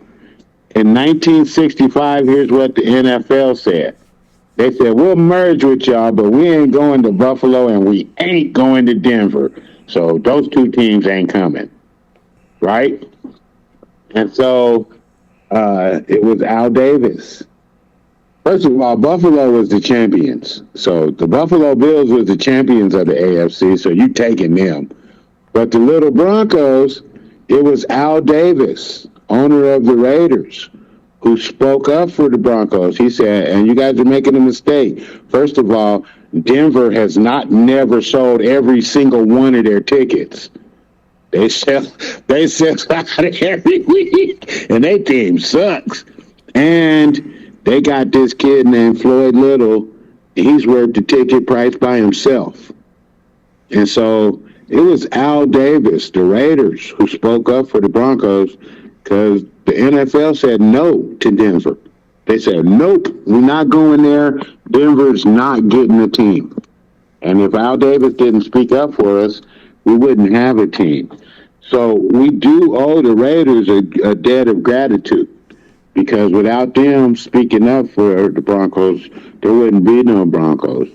In 1965, here's what the NFL said. They said, we'll merge with y'all, but we ain't going to Buffalo and we ain't going to Denver. So those two teams ain't coming, right? And so it was Al Davis. First of all, Buffalo was the champions. So the Buffalo Bills was the champions of the AFC, so you taking them. But the little Broncos, it was Al Davis, owner of the Raiders, who spoke up for the Broncos. He said, and you guys are making a mistake. First of all, Denver has never sold every single one of their tickets. They sell out every week, and their team sucks. And they got this kid named Floyd Little. He's worth the ticket price by himself. And so it was Al Davis, the Raiders, who spoke up for the Broncos because the NFL said no to Denver. They said, nope, we're not going there. Denver's not getting a team. And if Al Davis didn't speak up for us, we wouldn't have a team. So we do owe the Raiders a debt of gratitude because without them speaking up for the Broncos, there wouldn't be no Broncos.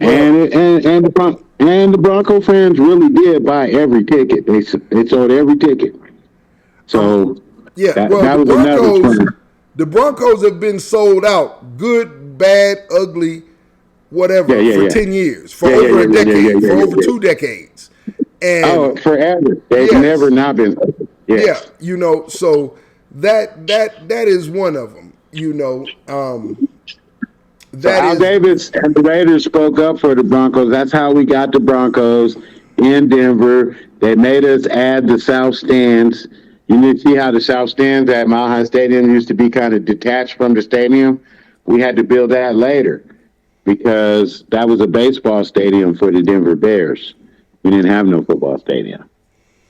well, And the Bronco fans really did buy every ticket. They sold every ticket. So yeah, that well, that was another trend. the Broncos have been sold out, good, bad, ugly, Yeah, whatever, yeah, for yeah. 10 years, for Yeah, yeah, over a yeah, yeah, yeah, decade, yeah, for yeah, over yeah. 2 decades. And Oh, forever. They've never yes, not been. yeah, Yes. so that is one of them, So that Al is, Davis and the Raiders spoke up for the Broncos. That's how we got the Broncos in Denver. They made us add the south stands. You need to see how the south stands at Mile High Stadium used to be kind of detached from the stadium. We had to build that later because that was a baseball stadium for the Denver Bears. We didn't have no football stadium.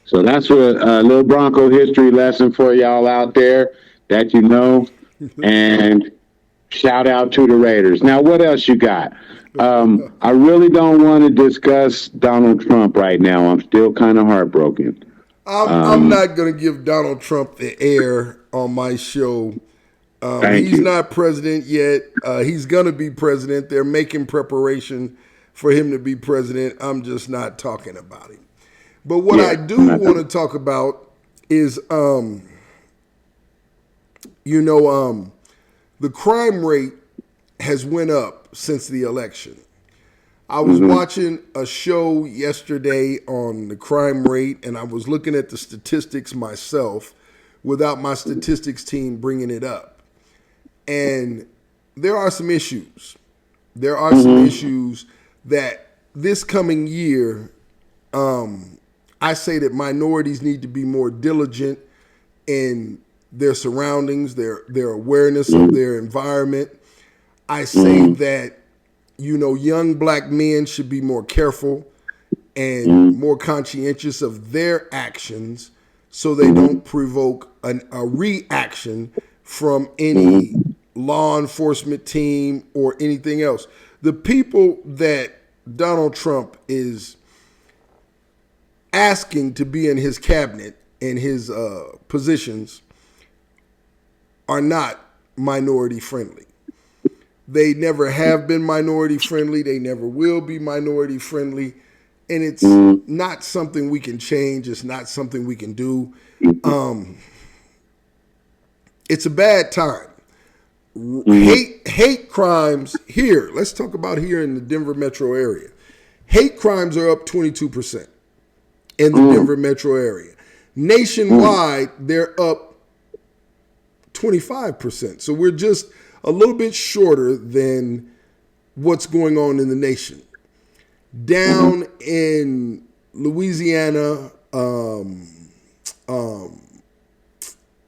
So that's a little Bronco history lesson for y'all out there that you know. And shout out to the Raiders. Now, what else you got? I really don't want to discuss Donald Trump right now. I'm still kind of heartbroken. I'm not going to give Donald Trump the air on my show. Thank He's you. not president yet. He's going to be president. They're making preparation for him to be president. I'm just not talking about him. But what I Yeah, I'm do not. want to talk about is, the crime rate has went up since the election. I was watching a show yesterday on the crime rate, and I was looking at the statistics myself without my statistics team bringing it up. And there are some issues. There are some issues that this coming year, I say that minorities need to be more diligent in their surroundings, their awareness of their environment. I say that, young black men should be more careful and more conscientious of their actions so they don't provoke a reaction from any law enforcement team or anything else. The people that Donald Trump is asking to be in his cabinet and his positions are not minority friendly. They never have been minority friendly. They never will be minority friendly. And it's not something we can change. It's not something we can do. It's a bad time. Hate crimes here. Let's talk about here in the Denver metro area. Hate crimes are up 22% in the Denver metro area. Nationwide, they're up 25%. So we're just a little bit shorter than what's going on in the nation. Down in Louisiana,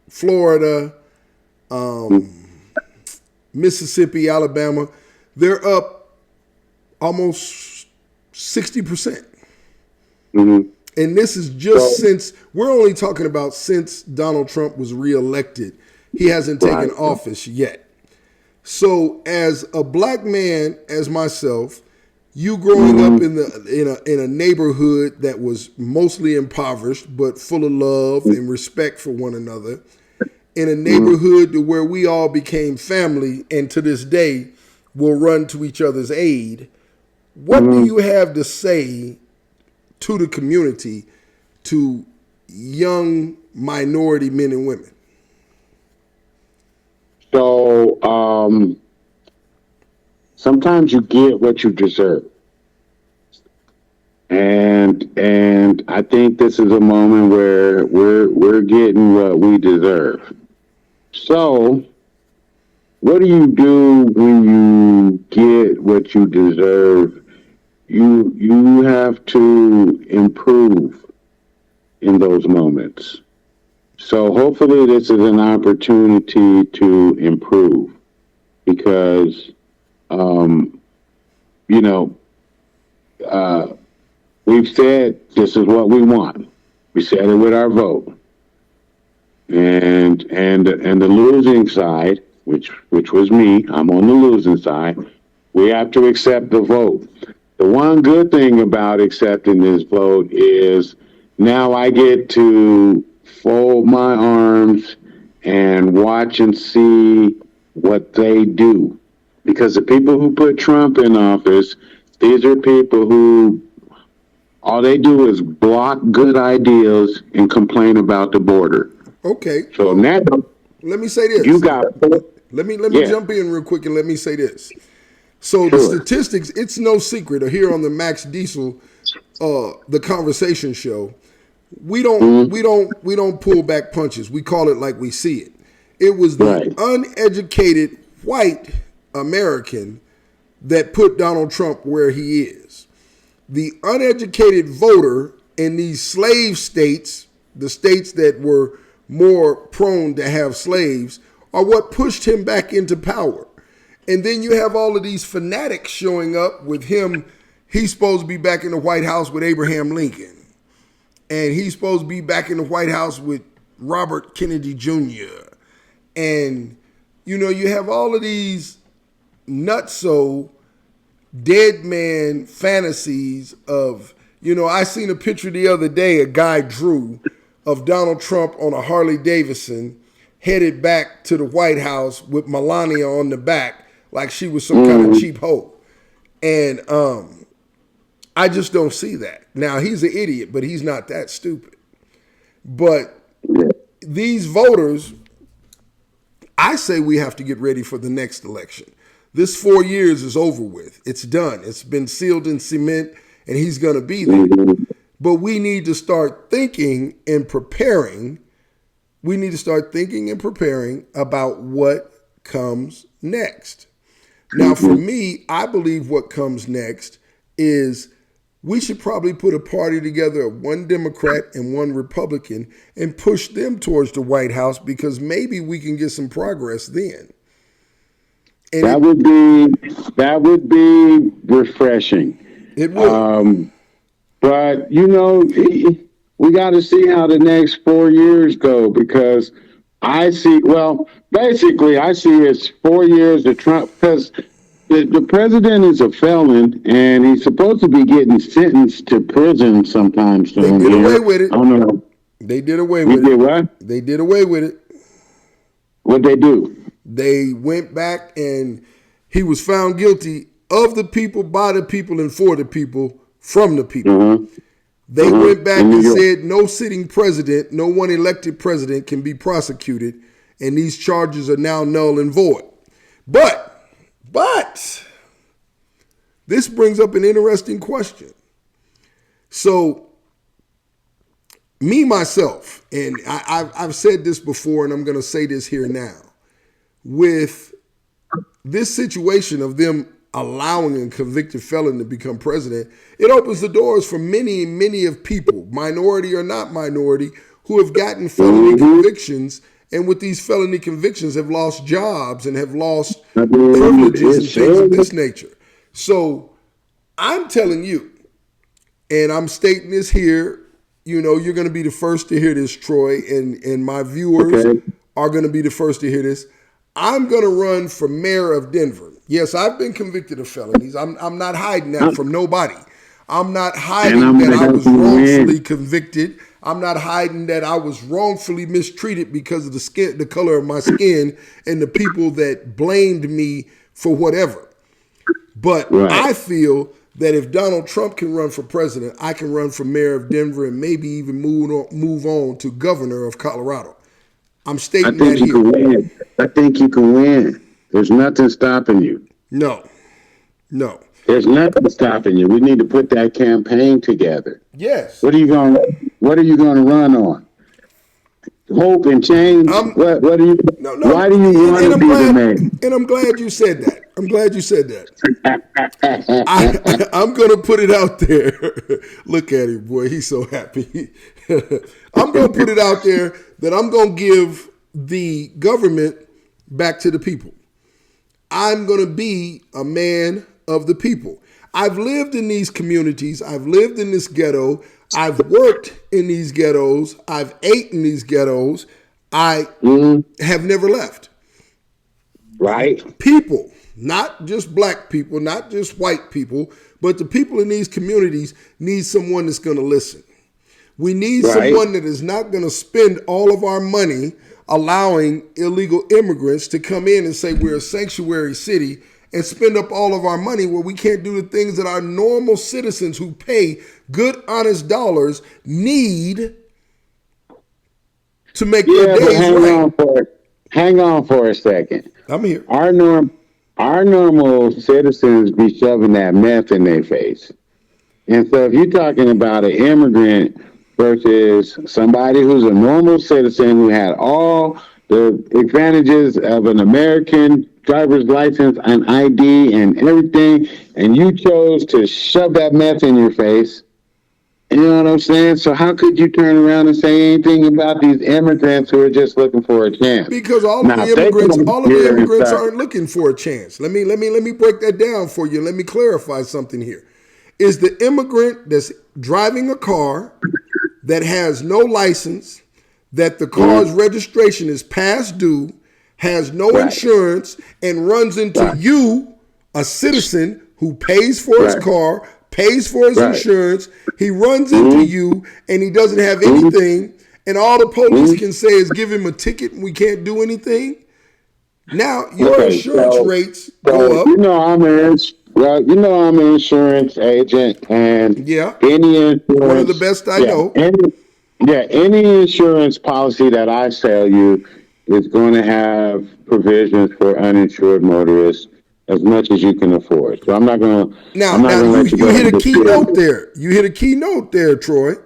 Florida, Mississippi, Alabama, they're up almost 60%. Mm-hmm. And this is just since, we're only talking about since Donald Trump was reelected. He hasn't taken office yet. So as a black man, as myself, you growing up in a neighborhood that was mostly impoverished but full of love and respect for one another, in a neighborhood to where we all became family and to this day will run to each other's aid. What do you have to say to the community, to young minority men and women? So sometimes you get what you deserve. And I think this is a moment where we're getting what we deserve. So what do you do when you get what you deserve? You have to improve in those moments. So hopefully this is an opportunity to improve because, you know, we've said this is what we want. We said it with our vote, and the losing side, which was me, I'm on the losing side. We have to accept the vote. The one good thing about accepting this vote is now I get to fold my arms and watch and see what they do. Because the people who put Trump in office, these are people who all they do is block good ideas and complain about the border. Okay. So now let me say this. you got Let me yeah. jump in real quick and let me say this. So the Sure. statistics, it's no secret. Here on the Max Diesel, the conversation show, we don't pull back punches. We call it like we see it. It was the Right. uneducated white American that put Donald Trump where he is. The uneducated voter in these slave states, the states that were more prone to have slaves, are what pushed him back into power. And then you have all of these fanatics showing up with him. He's supposed to be back in the White House with Abraham Lincoln. And he's supposed to be back in the White House with Robert Kennedy Jr. And, you know, you have all of these nutso dead man fantasies of, you know, I seen a picture the other day a guy drew of Donald Trump on a Harley Davidson headed back to the White House with Melania on the back like she was some kind of cheap hoe. And I just don't see that. Now, he's an idiot, but he's not that stupid. But these voters, I say we have to get ready for the next election. This 4 years is over with. It's done. It's been sealed in cement, and he's going to be there. But we need to start thinking and preparing. We need to start thinking and preparing about what comes next. Now, for me, I believe what comes next is we should probably put a party together of one Democrat and one Republican and push them towards the White House because maybe we can get some progress then. And That would be refreshing. It would. But you know, we got to see how the next 4 years go because I see. Well, basically, I see it's 4 years of Trump because the president is a felon and he's supposed to be getting sentenced to prison sometime soon. They did away with it. I don't know. They did away We with did it. what? They did away with it. What'd they do? They went back and he was found guilty of the people, by the people, and for the people, from the people. They went back and said no sitting president, no one elected president can be prosecuted, and these charges are now null and void. But this brings up an interesting question. So, me, myself, and I've said this before, and I'm going to say this here now. With this situation of them allowing a convicted felon to become president, it opens the doors for many, many of people, minority or not minority, who have gotten felony convictions, and with these felony convictions have lost jobs and have lost privileges and things of this nature. So I'm telling you, and I'm stating this here, you're going to be the first to hear this, Troy, and my viewers are going to be the first to hear this. I'm going to run for mayor of Denver. Yes, I've been convicted of felonies. I'm not hiding that from nobody. I'm not hiding that I was wrongfully convicted. I'm not hiding that I was wrongfully mistreated because of the color of my skin and the people that blamed me for whatever. But I feel that if Donald Trump can run for president, I can run for mayor of Denver and maybe even move on to governor of Colorado. I'm stating that here. Win. I think you can win. There's nothing stopping you. No. There's nothing stopping you. We need to put that campaign together. Yes. What are you going to run on? Hope and change. What do you? No. Why do you want to be the mayor? And I'm glad you said that. I'm going to put it out there. Look at him, boy. He's so happy. I'm going to put it out there that I'm going to give the government back to the people. I'm going to be a man of the people. I've lived in these communities. I've lived in this ghetto. I've worked in these ghettos. I've ate in these ghettos. I have never left. Right. People, not just black people, not just white people, but the people in these communities need someone that's going to listen. We need someone that is not going to spend all of our money allowing illegal immigrants to come in and say we're a sanctuary city and spend up all of our money where we can't do the things that our normal citizens who pay good, honest dollars need to make their days right. Hang on for a second. I'm here. Our normal citizens be shoving that meth in their face. And so if you're talking about an immigrant versus somebody who's a normal citizen who had all the advantages of an American driver's license and ID and everything, and you chose to shove that meth in your face, you know what I'm saying? So how could you turn around and say anything about these immigrants who are just looking for a chance? Because all of the immigrants aren't looking for a chance. Let me break that down for you. Let me clarify something here. Is the immigrant that's driving a car that has no license, that the car's registration is past due, has no insurance, and runs into you, a citizen who pays for his car, pays for his insurance, he runs into you, and he doesn't have anything, and all the police can say is give him a ticket and we can't do anything? Now, your insurance rates go up. I'm an insurance agent, and any insurance, one of the best I know. Any insurance policy that I sell you is going to have provisions for uninsured motorists as much as you can afford. So I'm not going to. Now you hit a keynote there. You hit a keynote there, Troy.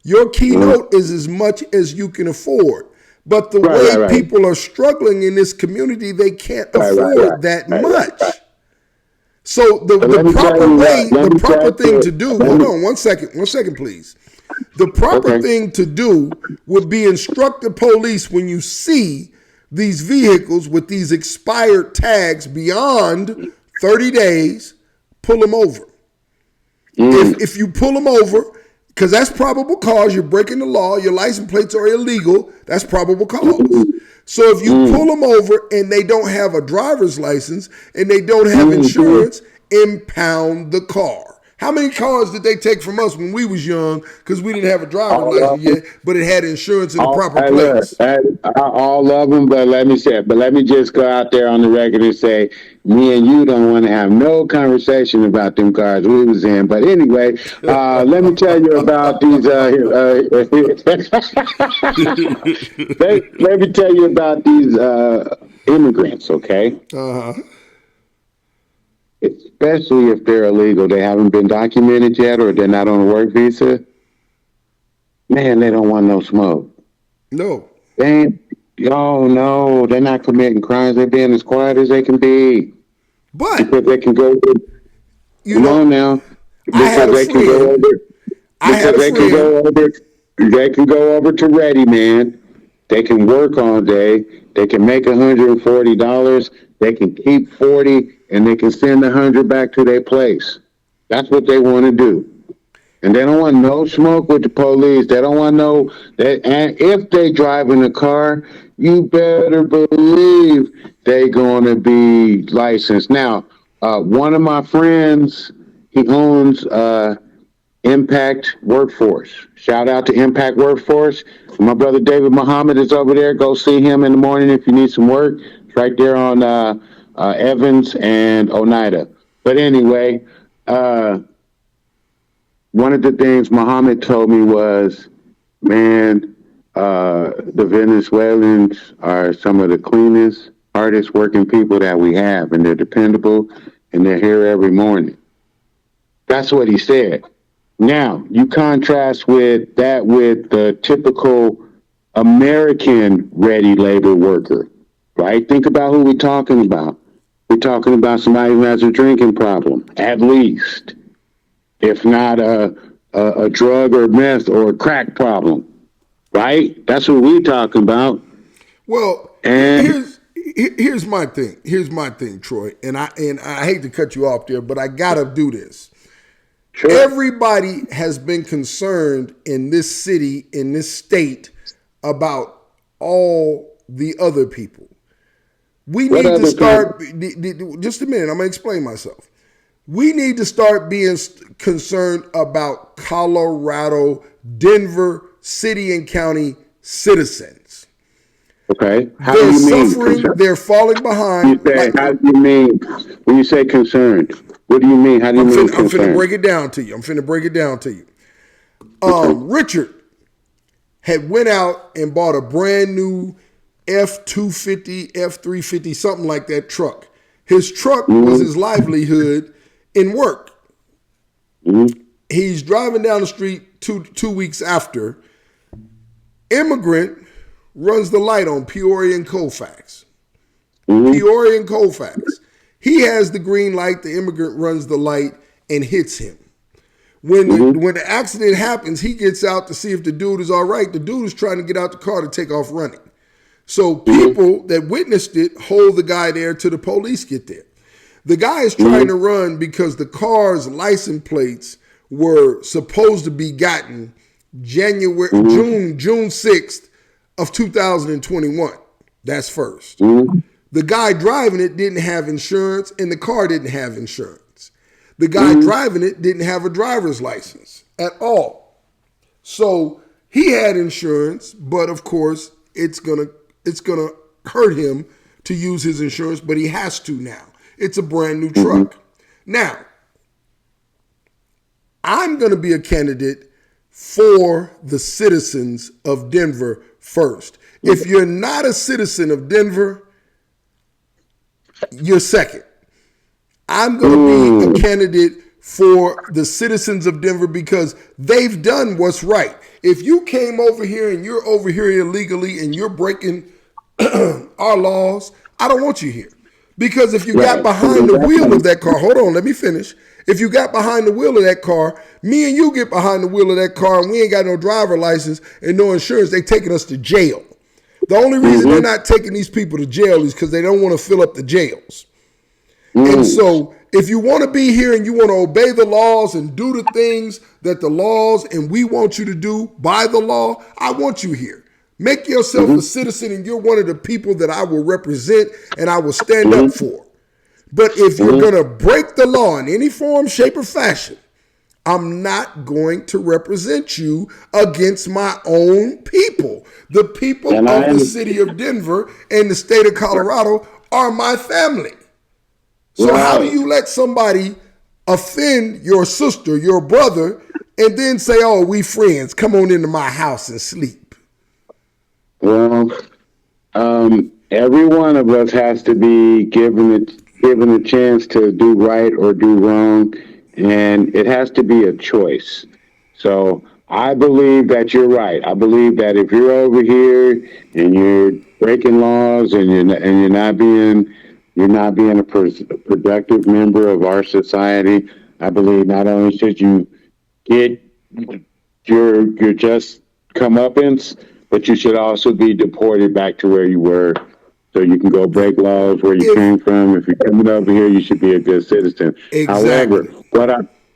Your keynote is as much as you can afford. But the way people are struggling in this community, they can't afford that much. So the proper thing to do, hold on one second, please. The proper thing to do would be instruct the police when you see these vehicles with these expired tags beyond 30 days, pull them over. If you pull them over, because that's probable cause, you're breaking the law, your license plates are illegal, that's probable cause. So if you pull them over and they don't have a driver's license and they don't have insurance, impound the car. How many cars did they take from us when we was young because we didn't have a driver's license yet, but it had insurance in the proper place? All of them, but let me just go out there on the record and say, me and you don't want to have no conversation about them cars we was in. But anyway, let me tell you about these. Let me tell you about these immigrants, okay? Especially if they're illegal, they haven't been documented yet, or they're not on a work visa. Man, they don't want no smoke. No. No, they're not committing crimes. They're being as quiet as they can be. But because they can go. you Come on know, now, I had because a they can go friend. over. I had Because a they can friend. go over. They can go over to Ready Man. They can work all day. They can make $140. They can keep 40, and they can send 100 back to their place. That's what they want to do. And they don't want no smoke with the police. They don't want no that. And if they drive in a car, you better believe they gonna be licensed. Now, one of my friends, he owns Impact Workforce. Shout out to Impact Workforce. My brother David Muhammad is over there. Go see him in the morning if you need some work. It's right there on Evans and Oneida. But anyway, uh, one of the things Muhammad told me was, man, the Venezuelans are some of the cleanest, hardest working people that we have, and they're dependable, and they're here every morning. That's what he said. Now, you contrast with that with the typical American ready labor worker, right? Think about who we're talking about. We're talking about somebody who has a drinking problem, at least, if not a drug or meth or a crack problem, right? That's what we're talking about. Well, And here's my thing. Here's my thing, Troy. And I hate to cut you off there, but I gotta do this. sure, Everybody has been concerned in this city, in this state, about all the other people. We what need to other start. people? Just a minute. I'm gonna explain myself. We need to start being concerned about Colorado, Denver, city and county citizens. Okay, how do They're you mean suffering. concerned? They're falling You behind. say, how do you mean when you say concerned? What do you mean? How do you mean I'm finna concerned? break it down to you. I'm finna break it down to you. Okay. Richard had went out and bought a brand new F-250, F-350, something like that truck. His truck was Mm-hmm. his livelihood in work. Mm-hmm. He's driving down the street two weeks after. Immigrant runs the light on Peoria and Colfax. Mm-hmm. Peoria and Colfax. He has the green light. The immigrant runs the light and hits him. Mm-hmm. When the accident happens, he gets out to see if the dude is all right. The dude is trying to get out the car to take off running. So Mm-hmm. people that witnessed it hold the guy there till the police get there. The guy is trying to Mm-hmm. run because the car's license plates were supposed to be gotten Mm-hmm. June 6th of 2021. That's first. Mm-hmm. The guy driving it didn't have insurance and the car didn't have insurance. The guy Mm-hmm. driving it didn't have a driver's license at all. So he had insurance, but of course it's gonna hurt him to use his insurance, but he has to now. It's a brand new Mm-hmm. truck. Now, I'm gonna be a candidate for the citizens of Denver first. If you're not a citizen of Denver, you're second. I'm going to be a Mm-hmm. candidate for the citizens of Denver because they've done what's right. If you came over here and you're over here illegally and you're breaking our laws, I don't want you here. Because if you got Right. behind the wheel of that car, hold on, let me finish. If you got behind the wheel of that car, me and you get behind the wheel of that car and we ain't got no driver license and no insurance, they taking us to jail. The only reason they're Mm-hmm. not taking these people to jail is because they don't want to fill up the jails. And Mm-hmm. so, if you want to be here and you want to obey the laws and do the things that the laws and we want you to do by the law, I want you here. Make yourself a citizen and you're one of the people that I will represent and I will stand up Mm-hmm. for. But if you're Mm-hmm. going to break the law in any form, shape, or fashion, I'm not going to represent you against my own people. The people And I of the am city of Denver and the state of Colorado are my family. So how do right. you let somebody offend your sister, your brother, and then say, "Oh, we friends. Come on into my house and sleep"? Well, every one of us has to be given a chance to do right or do wrong, and it has to be a choice. So I believe that you're right. I believe that if you're over here and you're breaking laws and you're not being You're not being a productive member of our society. I believe not only should you get your just comeuppance, but you should also be deported back to where you were, so you can go break laws where you If came from. If you're coming over here, you should be a good citizen. However, exactly,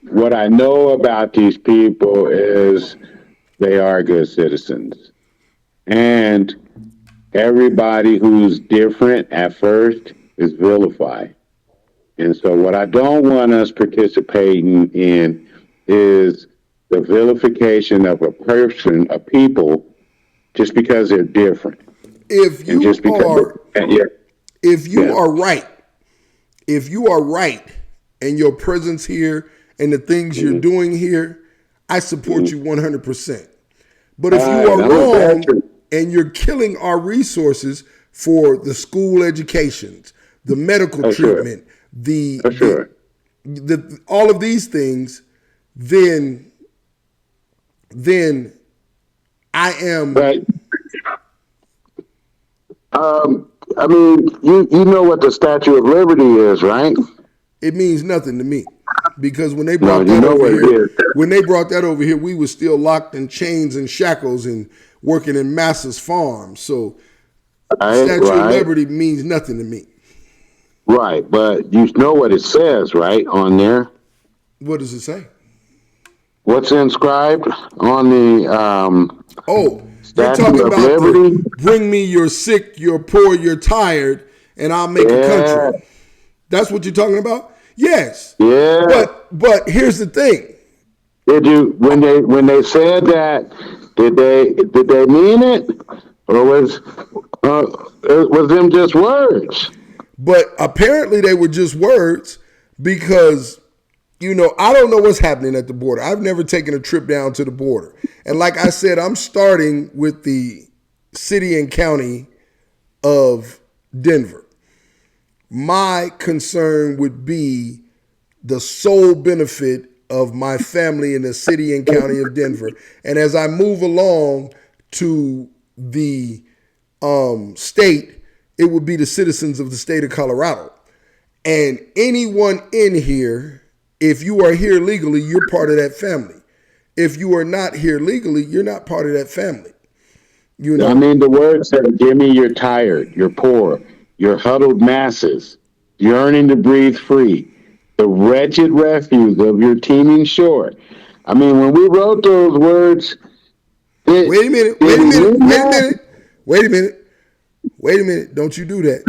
what I know about these people is they are good citizens, and everybody who's different at first is vilified. And so, what I don't want us participating in is the vilification of a person, a people, just because they're different, if and you just because, are yeah, if you yeah, are right, if you are right, and your presence here and the things you're mm-hmm, doing here, I support mm-hmm. you 100%. But if All you right, are I'm a wrong veteran and you're killing our resources for the school educations, the medical for sure, treatment, the for the sure. all of these things, then then I am. But I mean, you know what the Statue of Liberty is, right? It means nothing to me because when they No, brought you that know over what it here, is. we were still locked in chains and shackles and working in Massa's farms. So Right, Statue of right, Liberty means nothing to me. right. But you know what it says, right, on there? What does it say? What's inscribed on the Oh, you're Statue talking of about the Liberty? bring me you're sick, you're poor, you're tired, and I'll make a Yeah, country. That's what you're talking about? Yes. yeah. But here's the thing. Did you when they said that? Did they mean it, or was them just words? But apparently they were just words because I don't know what's happening at the border. I've never taken a trip down to the border. And like I said, I'm starting with the city and county of Denver. My concern would be the sole benefit of my family in the city and county of Denver. And as I move along to the state, it would be the citizens of the state of Colorado. And anyone in here, if you are here legally, you're part of that family. If you are not here legally, you're not part of that family. I mean, the word said, "Jimmy, you're tired, you're poor, you're huddled masses, yearning to breathe free, the wretched refuse of your teeming shore." I mean, when we wrote those words, Wait a minute, did wait a we minute, mean wait a that? minute, wait a minute, wait a minute. Don't you do that.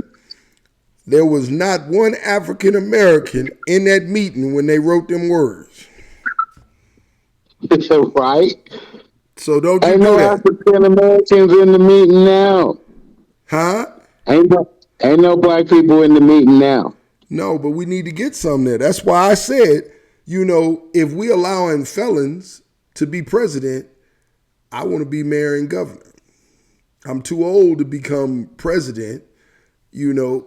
There was not one African American in that meeting when they wrote them words. Right? So don't you Ain't do no that. African Americans in the meeting now. Huh? Ain't no black people in the meeting now. No, but we need to get some there. That's why I said, if we allowing felons to be president, I want to be mayor and governor. I'm too old to become president,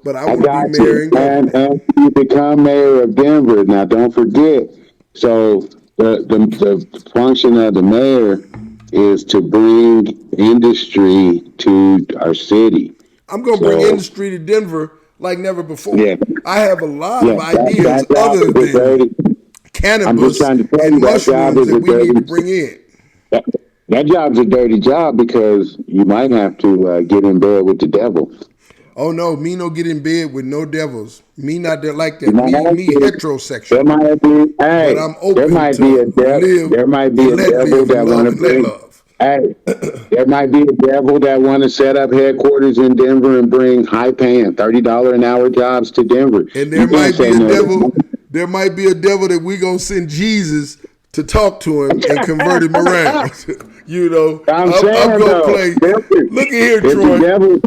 but I I want to be got mayor you. and governor. And you become mayor of Denver. Now, don't forget. So the function of the mayor is to bring industry to our city. I'm going to bring So industry to Denver like never before. yeah, I have a lot yeah, of ideas that job other is a than dirty. I'm just cannabis trying to tell and you that job mushrooms is that a we need to dirty. bring in. That, that job's a dirty job because you might have to get in bed with the devil. Oh no, me no get in bed with no devils. Me not that like You that. might Me have me to. There heterosexual. might be, But hey, I'm open to live there might be and a let devil live and that want love to and let bring, love. hey, there might be a devil that want to set up headquarters in Denver and bring high paying $30 an hour jobs to Denver. And You can't say no to there might be a devil that we gonna send Jesus to talk to him and convert him around. I'm I'm saying gonna though, play. listen, Look at here, if the Troy. devil,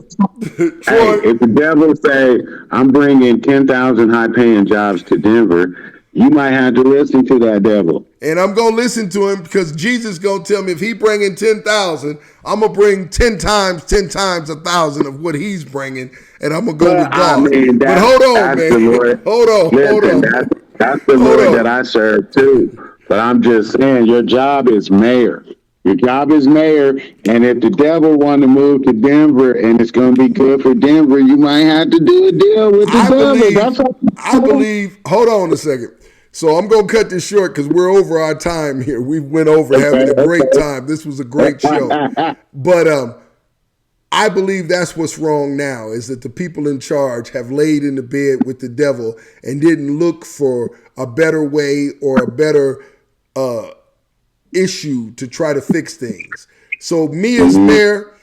hey, Troy, if the devil say, "I'm bringing 10,000 high paying jobs to Denver," you might have to listen to that devil. and I'm gonna listen to him because Jesus gonna tell me if he bringing 10,000, I'm gonna bring 10 times 1,000 of what he's bringing, and I'm gonna go Well, with I God. mean, But hold on, that's the man. Lord. Hold Listen, on, that's the hold Lord that on. I serve too. But I'm just saying, your job is mayor. Your job is mayor, and if the devil want to move to Denver and it's going to be good for Denver, you might have to do a deal with the I devil. believe, That's all. I believe, hold on a second. So I'm going to cut this short because we're over our time here. We went over having a great time. This was a great show. But I believe that's what's wrong now is that the people in charge have laid in the bed with the devil and didn't look for a better way or a better issue to try to fix things. So me as mayor,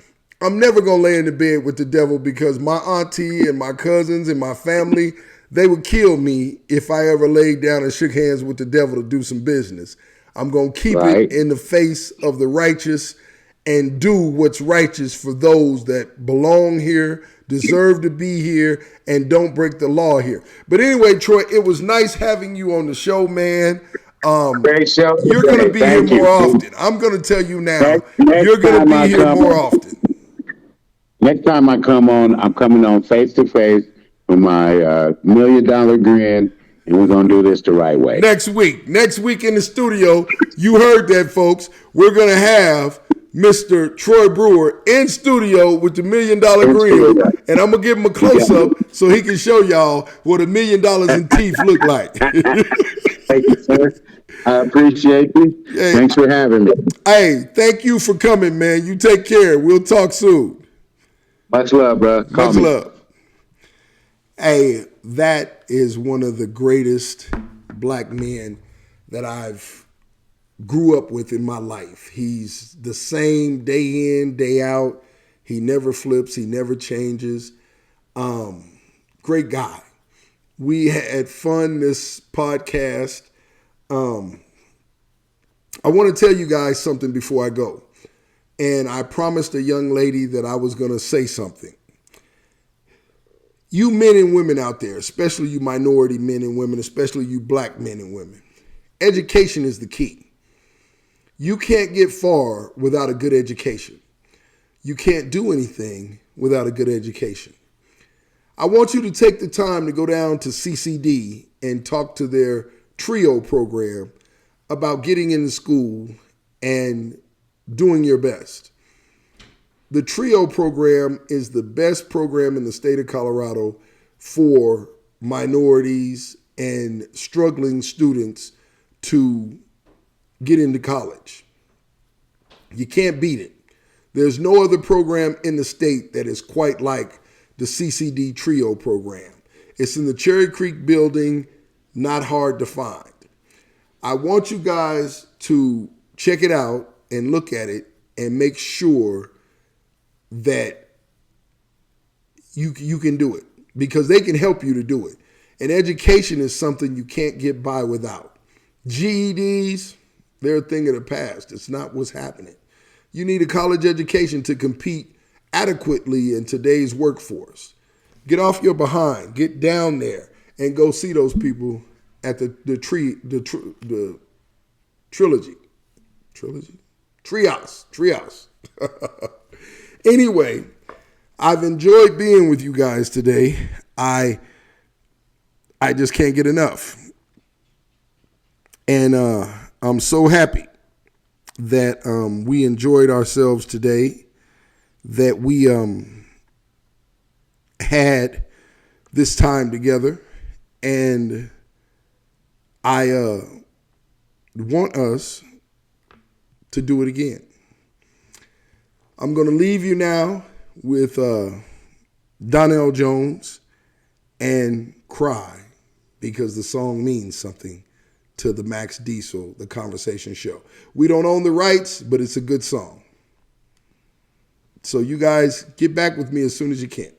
I'm never going to lay in the bed with the devil because my auntie and my cousins and my family, they would kill me if I ever laid down and shook hands with the devil to do some business. I'm going to keep Right. it in the face of the righteous and do what's righteous for those that belong here, deserve to be here, and don't break the law here. But anyway, Troy, it was nice having you on the show, man. Great show. You're going to be here Thank you. more often. I'm going to tell you now, Next you're going to time be I here come more on- often. Next time I come on, I'm coming on face to face with my $1 million grin, and we're gonna do this the right way. Next week in the studio, you heard that, folks. We're going to have Mr. Troy Brewer in studio with the $1 million grill, and I'm going to give him a close-up so he can show y'all what $1 million in teeth look like. Thank you, sir. I appreciate you. Hey. Thanks for having me. Hey, thank you for coming, man. You take care. We'll talk soon. Much love, bro. Call Much me. love. Hey, that is one of the greatest black men that I've grew up with in my life. He's the same day in, day out. He never flips. He never changes. Great guy. We had fun this podcast. I want to tell you guys something before I go. And I promised a young lady that I was going to say something. You men and women out there, especially you minority men and women, especially you black men and women, education is the key. You can't get far without a good education. You can't do anything without a good education. I want you to take the time to go down to CCD and talk to their TRIO program about getting into school and doing your best. The TRIO program is the best program in the state of Colorado for minorities and struggling students to get into college. You can't beat it. There's no other program in the state that is quite like the CCD TRIO program. It's in the Cherry Creek building, not hard to find. I want you guys to check it out and look at it and make sure that you can do it because they can help you to do it. And education is something you can't get by without. GEDs, they're a thing of the past. It's not what's happening. You need a college education to compete adequately in today's workforce. Get off your behind, get down there and go see those people at the Trios. Anyway, I've enjoyed being with you guys today. I just can't get enough. And I'm so happy that we enjoyed ourselves today, that we had this time together. And I want us to do it again. I'm going to leave you now with Donnell Jones and Cry, because the song means something to the Max Diesel, The Conversation Show. We don't own the rights, but it's a good song. So you guys get back with me as soon as you can.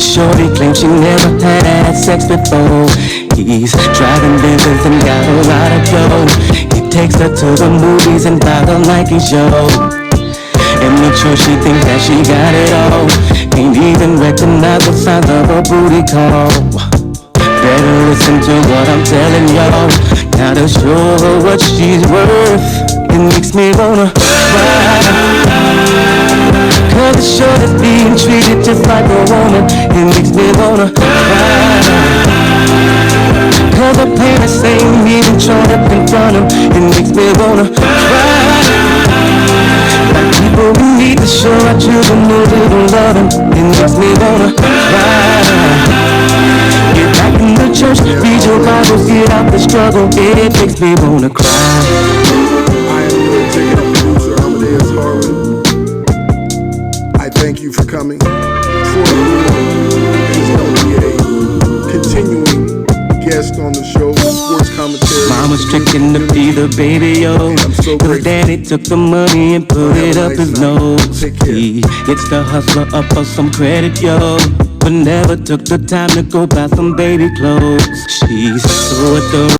Shorty claims she never had sex before. He's driving Benzes and got a lot of dough. He takes her to the movies and buy the Nike show. And make sure she thinks that she got it all. Can't even recognize the sound of a booty call. Better listen to what I'm telling y'all. Gotta show her what she's worth. It makes me wanna cry. Cause the show is being treated just like a woman. It makes me wanna cry. Cause the parents ain't even trying to confront him. It makes me wanna cry. Like people who need to show our children know they don't love them. It makes me wanna cry. Get back in the church, read your Bible, get out the struggle. It makes me wanna cry. I am your executive producer, Amadeus Harlan. I thank you for coming. Troy Brewer is going to be a continuing guest on the show, sports commentary. Mama's tricking to be the baby, yo. I'm so Cause grateful. daddy took the money and put it up his nose. Take care. He gets the hustler up for some credit, yo. But never took the time to go buy some baby clothes. She's so adorable.